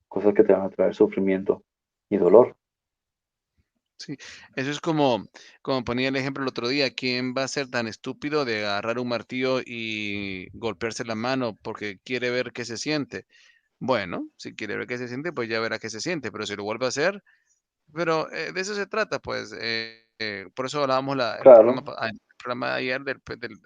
cosas que te van a traer sufrimiento y dolor. Sí, eso es como ponía el ejemplo el otro día, ¿quién va a ser tan estúpido de agarrar un martillo y golpearse la mano porque quiere ver qué se siente? Bueno, si quiere ver qué se siente, pues ya verá qué se siente, pero si lo vuelve a hacer, pero de eso se trata, pues. Por eso hablábamos el programa, Claro, el programa de ayer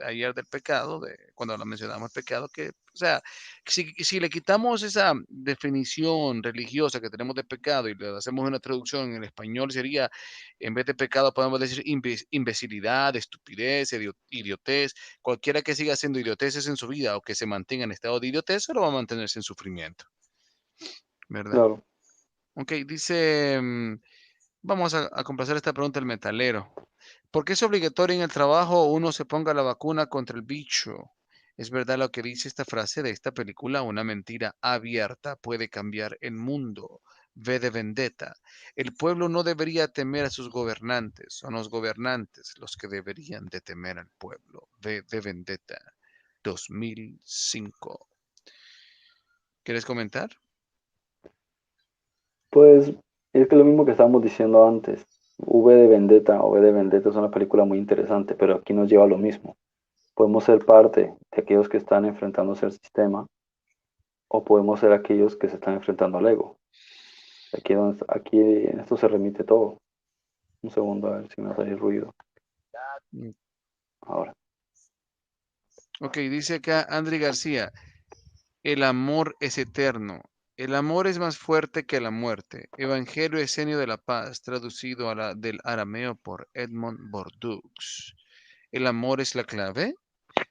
ayer del pecado, cuando lo mencionamos el pecado, que, o sea, si le quitamos esa definición religiosa que tenemos de pecado y le hacemos una traducción en español, sería, en vez de pecado, podemos decir imbecilidad, estupidez, idiotez, cualquiera que siga haciendo idioteces en su vida o que se mantenga en estado de idiotez, solo va a mantenerse en sufrimiento, ¿verdad? claro. Ok, dice. Vamos a complacer esta pregunta del metalero. ¿Por qué es obligatorio en el trabajo uno se ponga la vacuna contra el bicho? ¿Es verdad lo que dice esta frase de esta película? Una mentira abierta puede cambiar el mundo. V de Vendetta. El pueblo no debería temer a sus gobernantes. Son los gobernantes los que deberían de temer al pueblo. V de Vendetta. 2005. ¿Quieres comentar? Pues es que lo mismo que estábamos diciendo antes. V de Vendetta es una película muy interesante, pero aquí nos lleva a lo mismo. Podemos ser parte de aquellos que están enfrentándose al sistema o podemos ser aquellos que se están enfrentando al ego. Aquí en esto se remite todo. Un segundo, a ver si me va a salir ruido. Ahora. Ok, dice acá Andri García, el amor es eterno. El amor es más fuerte que la muerte. Evangelio Esenio de la Paz, traducido del arameo por Edmond Bordeaux. ¿El amor es la clave?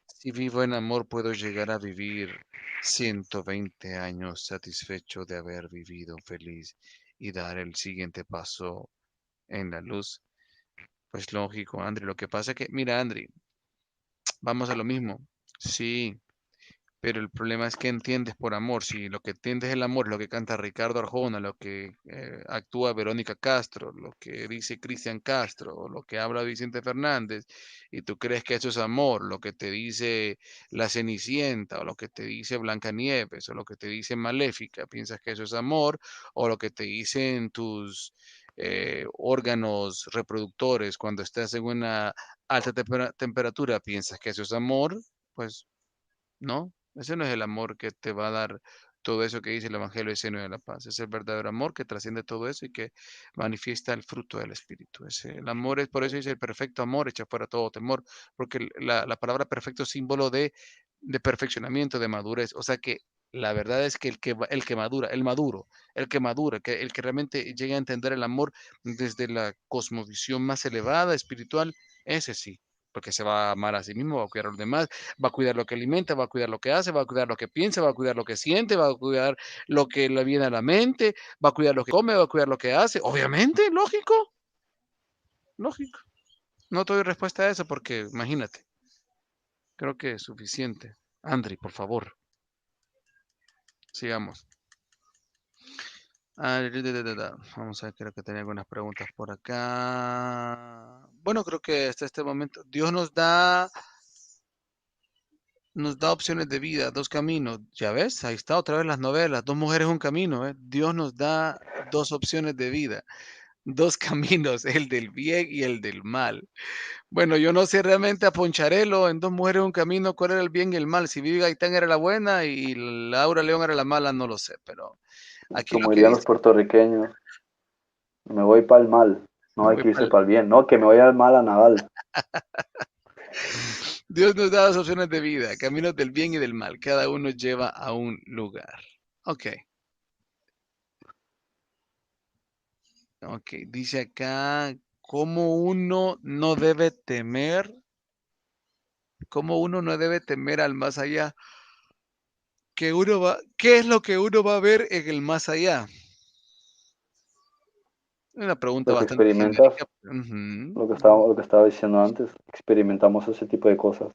Si vivo en amor, puedo llegar a vivir 120 años satisfecho de haber vivido feliz y dar el siguiente paso en la luz. Pues lógico, Andri. Lo que pasa es que, mira, Andri, vamos a lo mismo. Sí, pero el problema es que entiendes por amor. Si lo que entiendes es el amor, lo que canta Ricardo Arjona, lo que actúa Verónica Castro, lo que dice Cristian Castro, o lo que habla Vicente Fernández, y tú crees que eso es amor, lo que te dice La Cenicienta, o lo que te dice Blancanieves, o lo que te dice Maléfica, piensas que eso es amor, o lo que te dicen tus órganos reproductores cuando estás en una alta temperatura, piensas que eso es amor, pues no, ese no es el amor que te va a dar todo eso que dice el Evangelio de la Paz. Es el verdadero amor que trasciende todo eso y que manifiesta el fruto del Espíritu. El amor es, por eso dice el perfecto amor, echa fuera todo temor, porque la palabra perfecto es símbolo de perfeccionamiento, de madurez. O sea que la verdad es que el que madura, el que realmente llega a entender el amor desde la cosmovisión más elevada, espiritual, ese sí, porque se va a amar a sí mismo, va a cuidar a los demás, va a cuidar lo que alimenta, va a cuidar lo que hace, va a cuidar lo que piensa, va a cuidar lo que siente, va a cuidar lo que le viene a la mente, va a cuidar lo que come, va a cuidar lo que hace. Obviamente, lógico, lógico. No te doy respuesta a eso porque imagínate, creo que es suficiente. Andri, por favor, sigamos. Vamos a ver, creo que tenía algunas preguntas por acá. Bueno, creo que hasta este momento Dios nos da opciones de vida, dos caminos. Ya ves, ahí está otra vez las novelas, dos mujeres, un camino, ¿eh? Dios nos da dos opciones de vida, dos caminos, el del bien y el del mal. Bueno, yo no sé realmente a Poncharelo, en dos mujeres, un camino, cuál era el bien y el mal. Si Vivi Gaitán era la buena y Laura León era la mala, no lo sé, pero aquí lo Como que dirían los dice, puertorriqueños, me voy para el mal, me no hay voy que irse pa'l- para el bien, no, que me voy al mal a Nadal. Dios nos da dos opciones de vida, caminos del bien y del mal. Cada uno lleva a un lugar. Ok. Ok, dice acá, ¿cómo uno no debe temer? ¿Cómo uno no debe temer al más allá? ¿Qué es lo que uno va a ver en el más allá? Es una pregunta Lo que bastante experimentas, genérica. Ujú. lo que estaba diciendo antes, experimentamos ese tipo de cosas.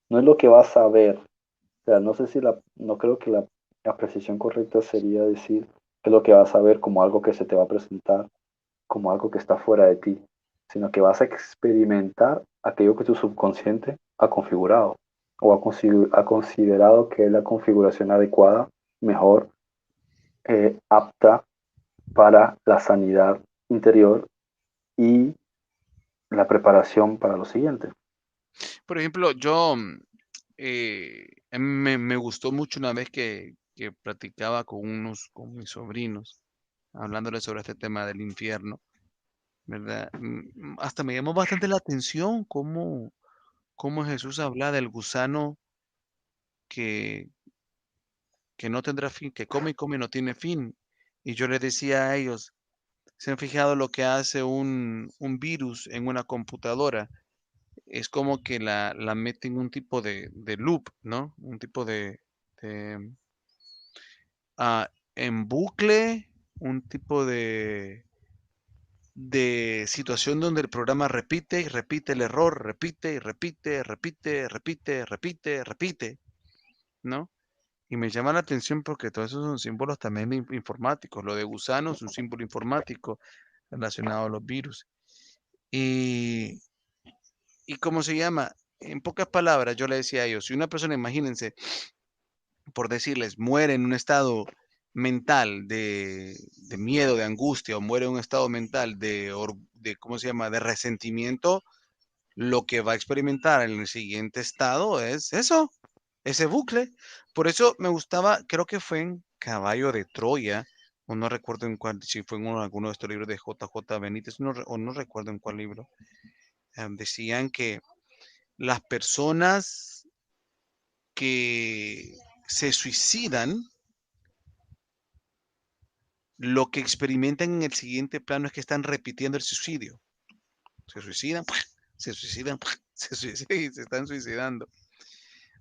No es lo que vas a ver. O sea, no creo que la precisión correcta sería decir que es lo que vas a ver como algo que se te va a presentar, como algo que está fuera de ti, sino que vas a experimentar aquello que tu subconsciente ha configurado o ha considerado que es la configuración adecuada, mejor, apta para la sanidad interior y la preparación para lo siguiente. Por ejemplo, yo me gustó mucho una vez que platicaba con mis sobrinos, hablándoles sobre este tema del infierno, ¿verdad? Hasta me llamó bastante la atención cómo Jesús habla del gusano que, que no tendrá fin, que come y come y no tiene fin. Y yo les decía a ellos, ¿se han fijado lo que hace un virus en una computadora? Es como que la mete en un tipo de loop, ¿no? Un tipo de, en bucle, un tipo de situación donde el programa repite y repite el error, repite y repite, repite, repite, repite, repite, ¿no? Y me llama la atención porque todos esos son símbolos también informáticos. Lo de gusano es un símbolo informático relacionado a los virus. Y, ¿y cómo se llama? en pocas palabras, yo le decía a ellos, si una persona, imagínense, por decirles, muere en un estado mental de miedo, de angustia, o muere en un estado mental de, ¿cómo se llama?, de resentimiento, lo que va a experimentar en el siguiente estado es eso, ese bucle. Por eso me gustaba, creo que fue en Caballo de Troya, o no recuerdo en cuál, si fue en alguno de estos libros de JJ Benítez, o no recuerdo en cuál libro, decían que las personas que se suicidan, lo que experimentan en el siguiente plano es que están repitiendo el suicidio. Se suicidan, se suicidan, se suicidan y se están suicidando.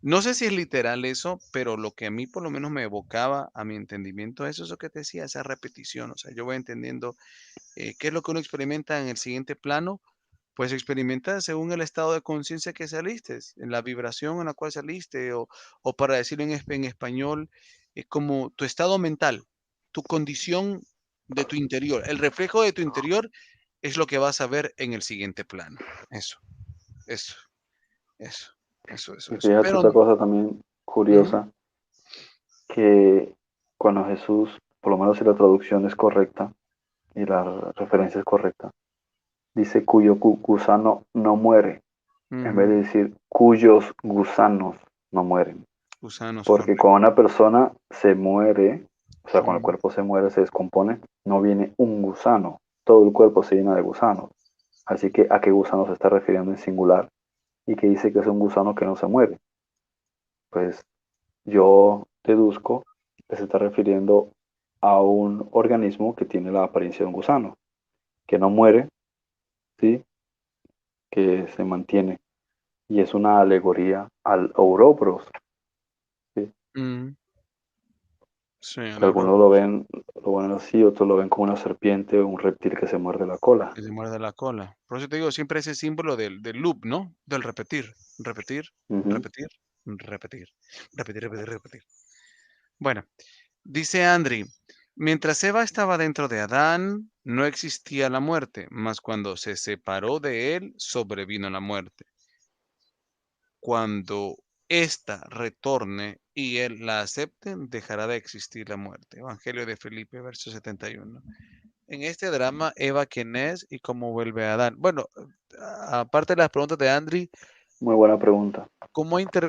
No sé si es literal eso, pero lo que a mí por lo menos me evocaba a mi entendimiento, eso es lo que te decía, esa repetición. O sea, yo voy entendiendo qué es lo que uno experimenta en el siguiente plano, pues experimenta según el estado de conciencia que saliste, en la vibración en la cual saliste, o para decirlo en español, como tu estado mental, tu condición de tu interior, el reflejo de tu interior es lo que vas a ver en el siguiente plano. Eso, eso, eso, Y eso. fíjate Pero, otra cosa también ujú, curiosa, que cuando Jesús, por lo menos si la traducción es correcta y la referencia es correcta, dice cuyo gusano no muere, en vez de ujú, decir cuyos gusanos no mueren. gusanos, Porque correcto. cuando una persona se muere, o sea, cuando el Ujú, cuerpo se muere, se descompone, no viene un gusano, todo el cuerpo se llena de gusanos. Así que a qué gusano se está refiriendo en singular y que dice que es un gusano que no se muere. Pues yo deduzco que se está refiriendo a un organismo que tiene la apariencia de un gusano, que no muere, ¿sí? Que se mantiene. Y es una alegoría al Ouroboros, ¿sí? ujú, sí, a Que los algunos robos. lo ven así, otros lo ven como una serpiente o un reptil que se muerde la cola. Que se muerde la cola. Por eso te digo, siempre ese símbolo del loop, ¿no? Del repetir, repetir, Ujú. repetir, repetir, repetir, repetir, repetir. Bueno, dice Andri, mientras Eva estaba dentro de Adán, no existía la muerte, mas cuando se separó de él, sobrevino la muerte. Cuando ésta retorne y él la acepte, dejará de existir la muerte. Evangelio de Felipe, verso 71. En este drama, Eva quién es y cómo vuelve a Adán. Bueno, aparte de las preguntas de Andri, Muy buena pregunta.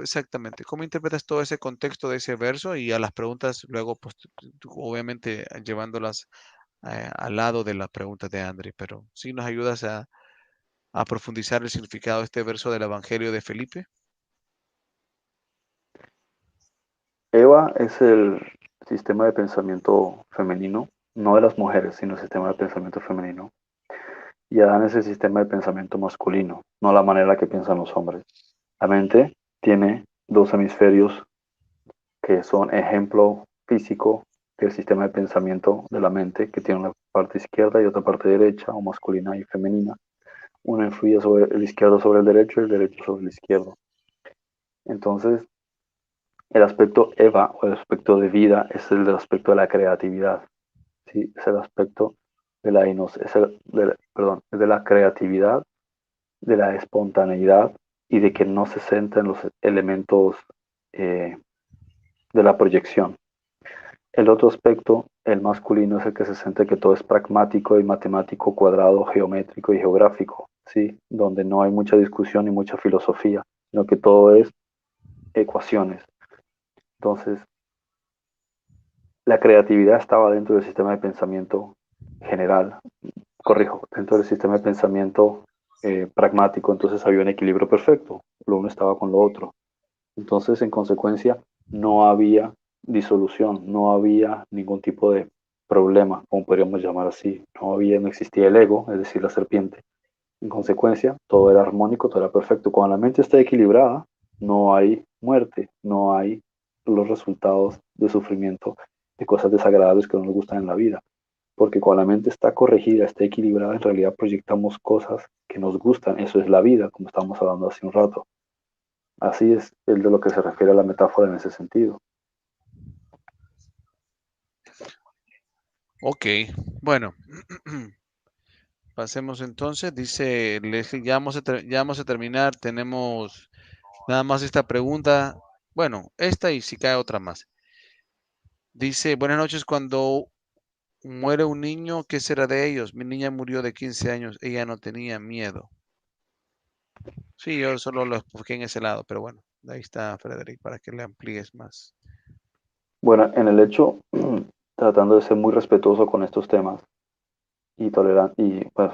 exactamente, cómo interpretas todo ese contexto de ese verso y a las preguntas luego, pues, obviamente llevándolas al lado de las preguntas de Andri, pero sí nos ayudas a profundizar el significado de este verso del Evangelio de Felipe. Eva es el sistema de pensamiento femenino, no de las mujeres, sino el sistema de pensamiento femenino. Y Adán es el sistema de pensamiento masculino, no la manera que piensan los hombres. La mente tiene dos hemisferios que son ejemplo físico del sistema de pensamiento de la mente, que tiene una parte izquierda y otra parte derecha, o masculina y femenina. Uno influye sobre el izquierdo sobre el derecho y el derecho sobre el izquierdo. Entonces, el aspecto Eva o el aspecto de vida es el del aspecto de la creatividad. ¿Sí? Es el aspecto de la perdón, es de la creatividad, de la espontaneidad y de que no se centra en los elementos eh, de la proyección. El otro aspecto, el masculino, es el que se centra en que todo es pragmático y matemático, cuadrado, geométrico y geográfico, ¿sí? Donde no hay mucha discusión ni mucha filosofía, sino que todo es ecuaciones. Entonces, la creatividad estaba dentro del sistema de pensamiento general, corrijo, dentro del sistema de pensamiento pragmático, entonces había un equilibrio perfecto, lo uno estaba con lo otro. Entonces, en consecuencia, no había disolución, no había ningún tipo de problema, como podríamos llamar así, no existía el ego, es decir, la serpiente. En consecuencia, todo era armónico, todo era perfecto. Cuando la mente está equilibrada, no hay muerte, no hay los resultados de sufrimiento, de cosas desagradables que no nos gustan en la vida. Porque cuando la mente está corregida, está equilibrada, en realidad proyectamos cosas que nos gustan. Eso es la vida, como estábamos hablando hace un rato. Así es el de lo que se refiere a la metáfora en ese sentido. Ok, bueno, pasemos entonces. Dice Leslie, ya vamos a terminar. Tenemos Nada más esta pregunta, bueno, esta y si cae otra más. Dice, buenas noches, cuando muere un niño, ¿qué será de ellos? Mi niña murió de 15 años, ella no tenía miedo. Sí, yo solo lo busqué en ese lado, pero bueno, ahí está Frederick para que le amplíes más. Bueno, en el hecho, tratando de ser muy respetuoso con estos temas y tolerante, y pues,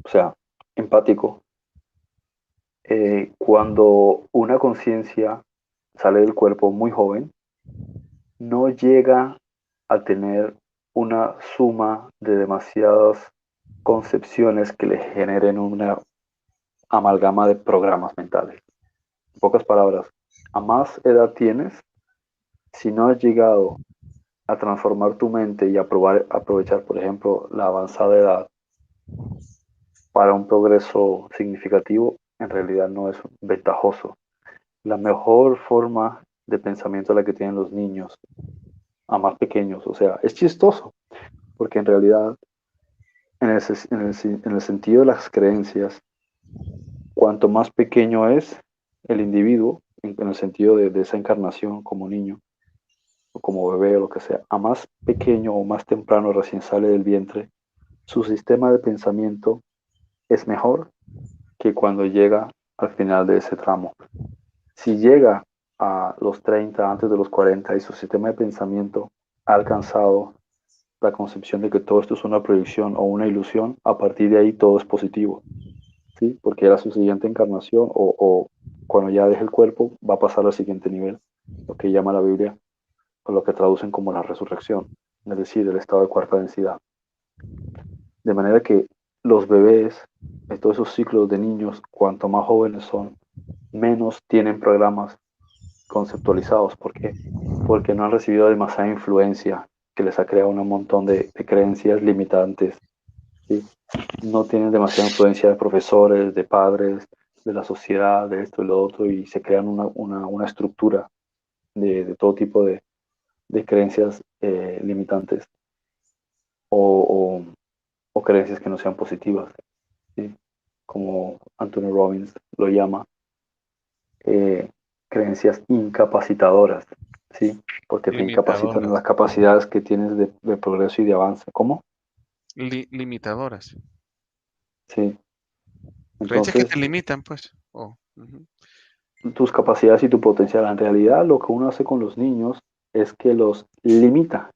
o sea, empático, cuando una conciencia sale del cuerpo muy joven, no llega a tener una suma de demasiadas concepciones que le generen una amalgama de programas mentales. En pocas palabras, a más edad tienes, si no has llegado a transformar tu mente y aprovechar, por ejemplo, la avanzada edad para un progreso significativo, en realidad no es ventajoso. La mejor forma de pensamiento la que tienen los niños, a más pequeños, o sea, es chistoso, porque en realidad, en el sentido de las creencias, cuanto más pequeño es el individuo, en el sentido de esa encarnación como niño, o como bebé o lo que sea, a más pequeño o más temprano recién sale del vientre, su sistema de pensamiento es mejor que cuando llega al final de ese tramo. Si llega a los 30, antes de los 40, y su sistema de pensamiento ha alcanzado la concepción de que todo esto es una proyección o una ilusión, a partir de ahí todo es positivo, ¿sí? Porque era su siguiente encarnación o cuando ya deje el cuerpo va a pasar al siguiente nivel, lo que llama la Biblia, o lo que traducen como la resurrección, es decir, el estado de cuarta densidad. De manera que los bebés, en todos esos ciclos de niños, cuanto más jóvenes son, menos tienen programas conceptualizados. ¿Por qué? Porque no han recibido demasiada influencia que les ha creado un montón de creencias limitantes. ¿Sí? No tienen demasiada influencia de profesores, de padres, de la sociedad, de esto y lo otro, y se crean una estructura de todo tipo de creencias limitantes o, o creencias que no sean positivas, ¿sí? Como Anthony Robbins lo llama, eh, creencias incapacitadoras, ¿sí? Porque te incapacitan en Limitadoras. las capacidades que tienes de progreso y de avance. ¿Cómo? Limitadoras. Sí. Creencias que Entonces, te limitan, pues. Oh, ujú. tus capacidades y tu potencial, en realidad lo que uno hace con los niños es que los limita,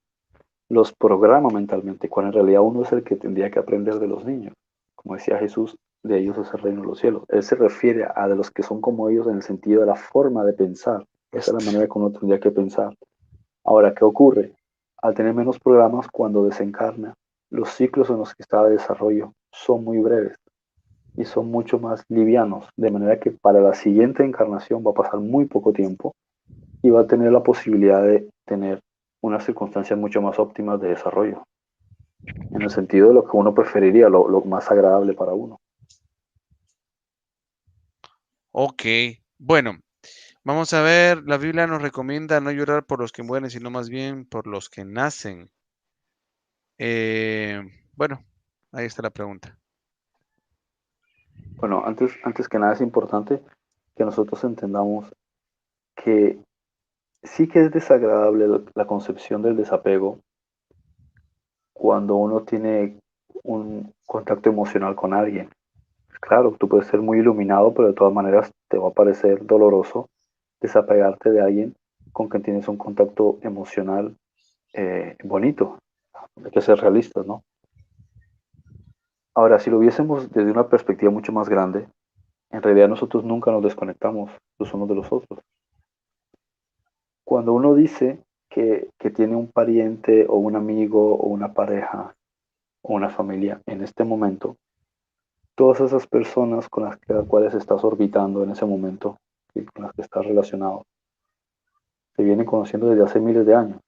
los programa mentalmente, cuando en realidad uno es el que tendría que aprender de los niños. Como decía Jesús, de ellos es el reino de los cielos. Él se refiere a de los que son como ellos en el sentido de la forma de pensar. Esa es la manera que uno tendría que pensar. Ahora, ¿qué ocurre? Al tener menos programas, cuando desencarna, los ciclos en los que está de desarrollo son muy breves y son mucho más livianos, de manera que para la siguiente encarnación va a pasar muy poco tiempo y va a tener la posibilidad de tener unas circunstancias mucho más óptimas de desarrollo, en el sentido de lo que uno preferiría, lo más agradable para uno. Ok. Bueno, vamos a ver. La Biblia nos recomienda no llorar por los que mueren, sino más bien por los que nacen. Eh, bueno, ahí está la pregunta. Bueno, antes que nada es importante que nosotros entendamos que sí que es desagradable la concepción del desapego cuando uno tiene un contacto emocional con alguien. Claro, tú puedes ser muy iluminado, pero de todas maneras te va a parecer doloroso desapegarte de alguien con quien tienes un contacto emocional bonito. Hay que ser realistas, ¿no? Ahora, si lo viésemos desde una perspectiva mucho más grande, en realidad nosotros nunca nos desconectamos los unos de los otros. Cuando uno dice que tiene un pariente o un amigo o una pareja o una familia en este momento, todas esas personas con las cuales estás orbitando en ese momento y con las que estás relacionado, se vienen conociendo desde hace miles de años.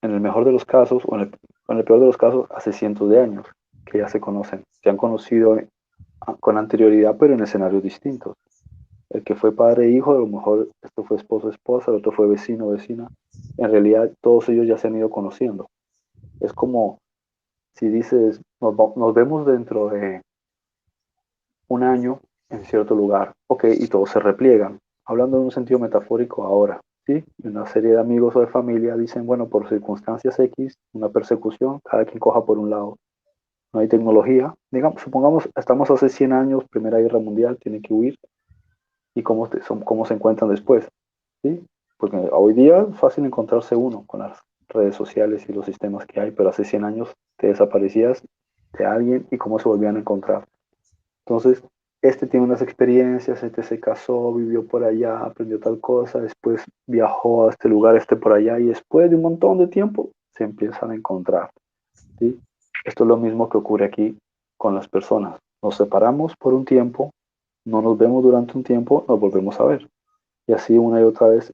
En el mejor de los casos, en el peor de los casos, hace cientos de años que ya se conocen. Se han conocido con anterioridad, pero en escenarios distintos. El que fue padre e hijo, a lo mejor esto fue esposo esposa, el otro fue vecino vecina. En realidad, todos ellos ya se han ido conociendo. Es como si dices, nos vemos dentro de un año en cierto lugar, ok, y todos se repliegan. hablando en un sentido metafórico ahora, ¿sí? Y una serie de amigos o de familia dicen, bueno, por circunstancias X, una persecución, cada quien coja por un lado. No hay tecnología. Digamos, supongamos, estamos hace 100 años, Primera Guerra Mundial, tienen que huir. ¿Y cómo se encuentran después? ¿Sí? Porque hoy día es fácil encontrarse uno con las redes sociales y los sistemas que hay, pero hace 100 años te desaparecías de alguien y cómo se volvían a encontrar. Entonces, este tiene unas experiencias, este se casó, vivió por allá, aprendió tal cosa, después viajó a este lugar, este por allá, y después de un montón de tiempo se empiezan a encontrar. ¿Sí? Esto es lo mismo que ocurre aquí con las personas. Nos separamos por un tiempo, no nos vemos durante un tiempo, nos volvemos a ver. Y así una y otra vez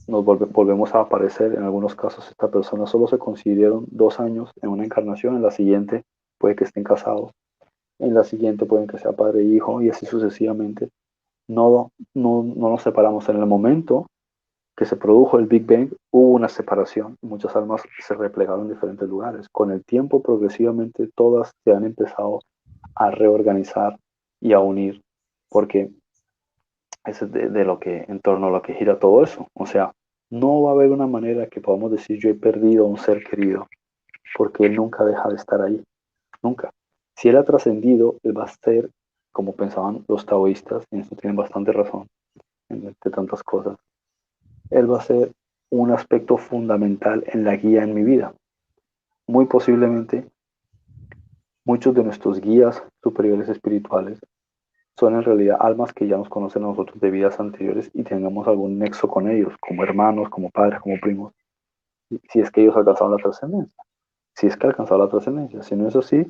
volvemos a aparecer. En algunos casos, esta persona solo se coincidieron 2 años en una encarnación, en la siguiente puede que estén casados, en la siguiente pueden que sea padre e hijo, y así sucesivamente. No nos separamos. En el momento que se produjo el Big Bang, hubo una separación. Muchas almas se replegaron en diferentes lugares. Con el tiempo, progresivamente, todas se han empezado a reorganizar y a unir, porque eso es de lo que, en torno a lo que gira todo eso. O sea, no va a haber una manera que podamos decir yo he perdido a un ser querido, porque él nunca deja de estar ahí, nunca. Si él ha trascendido, él va a ser, como pensaban los taoístas, y en esto tienen bastante razón, entre tantas cosas, él va a ser un aspecto fundamental en la guía en mi vida. Muy posiblemente, muchos de nuestros guías superiores espirituales son en realidad almas que ya nos conocen a nosotros de vidas anteriores y tengamos algún nexo con ellos, como hermanos, como padres, como primos, si es que ellos alcanzaron la trascendencia. Si es que alcanzaron la trascendencia. Si no es así,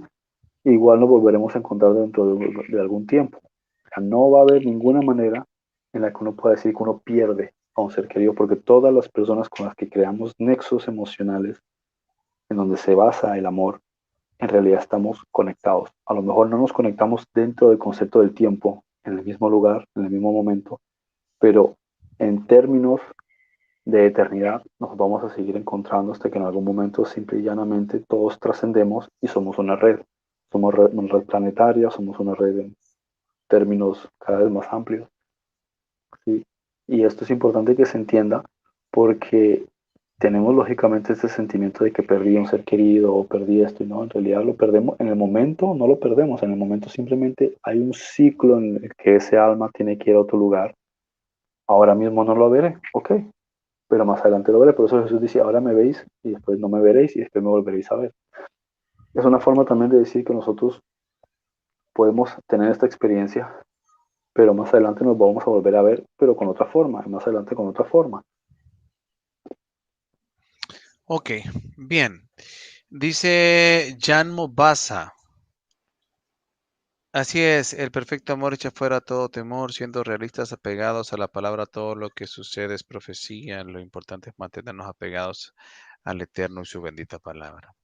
igual nos volveremos a encontrar dentro de algún tiempo. O sea, no va a haber ninguna manera en la que uno pueda decir que uno pierde a un ser querido, porque todas las personas con las que creamos nexos emocionales, en donde se basa el amor, en realidad estamos conectados. A lo mejor no nos conectamos dentro del concepto del tiempo, en el mismo lugar, en el mismo momento, pero en términos de eternidad nos vamos a seguir encontrando hasta que en algún momento simple y llanamente todos trascendemos y somos una red. Somos una red planetaria, somos una red en términos cada vez más amplios. ¿Sí? Y esto es importante que se entienda porque tenemos lógicamente este sentimiento de que perdí a un ser querido o perdí esto y no, en realidad lo perdemos en el momento, no lo perdemos, en el momento simplemente hay un ciclo en el que ese alma tiene que ir a otro lugar. Ahora mismo no lo veré, ok, pero más adelante lo veré. Por eso Jesús dice, ahora me veis y después no me veréis y después me volveréis a ver. Es una forma también de decir que nosotros podemos tener esta experiencia, pero más adelante nos vamos a volver a ver, pero con otra forma, y más adelante con otra forma. Ok, bien. Dice Jan Mobasa. Así es, el perfecto amor echa fuera todo temor, siendo realistas, apegados a la palabra, todo lo que sucede es profecía, lo importante es mantenernos apegados al Eterno y su bendita palabra.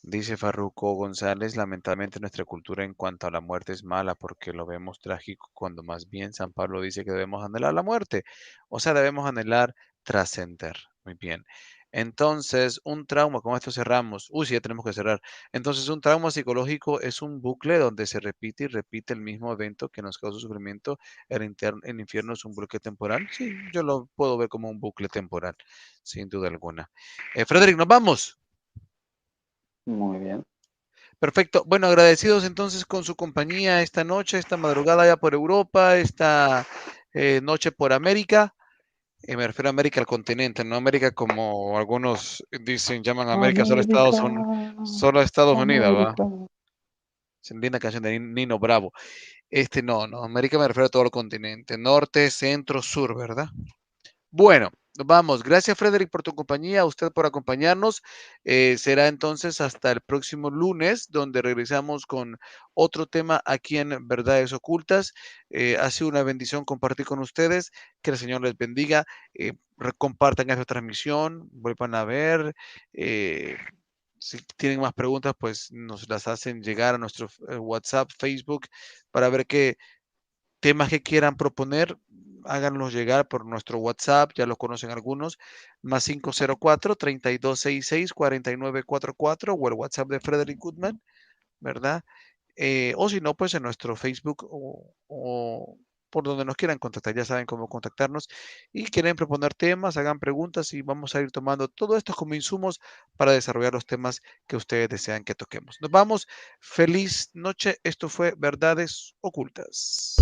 Dice Farruco González, lamentablemente nuestra cultura en cuanto a la muerte es mala porque lo vemos trágico cuando más bien San Pablo dice que debemos anhelar la muerte, o sea, debemos anhelar trascender. Muy bien. Entonces, un trauma, con esto cerramos. Uy, sí, ya tenemos que cerrar. Entonces, un trauma psicológico es un bucle donde se repite y repite el mismo evento que nos causa sufrimiento. El infierno es un bucle temporal. Sí, yo lo puedo ver como un bucle temporal, sin duda alguna. Frederick, nos vamos. Muy bien. Perfecto. Bueno, agradecidos entonces con su compañía esta noche, esta madrugada ya por Europa, esta noche por América. Me refiero a América al continente, no América como algunos dicen, llaman América América, Solo a Estados Unidos, ¿va? América. Es una linda canción de Nino Bravo. No, América me refiero a todo el continente, norte, centro, sur, ¿verdad? Bueno, vamos. Gracias, Frederick, por tu compañía, a usted por acompañarnos. Será entonces hasta el próximo lunes, donde regresamos con otro tema aquí en Verdades Ocultas. Ha sido una bendición compartir con ustedes. Que el Señor les bendiga. Compartan esta transmisión, vuelvan a ver. Si tienen más preguntas, pues nos las hacen llegar a nuestro WhatsApp, Facebook, para ver qué temas que quieran proponer, háganlos llegar por nuestro WhatsApp, ya lo conocen algunos, más 504-3266-4944 o el WhatsApp de Frederick Goodman, ¿verdad? O si no, pues en nuestro Facebook o por donde nos quieran contactar. Ya saben cómo contactarnos y quieren proponer temas, hagan preguntas y vamos a ir tomando todo esto como insumos para desarrollar los temas que ustedes desean que toquemos. Nos vamos. Feliz noche. Esto fue Verdades Ocultas.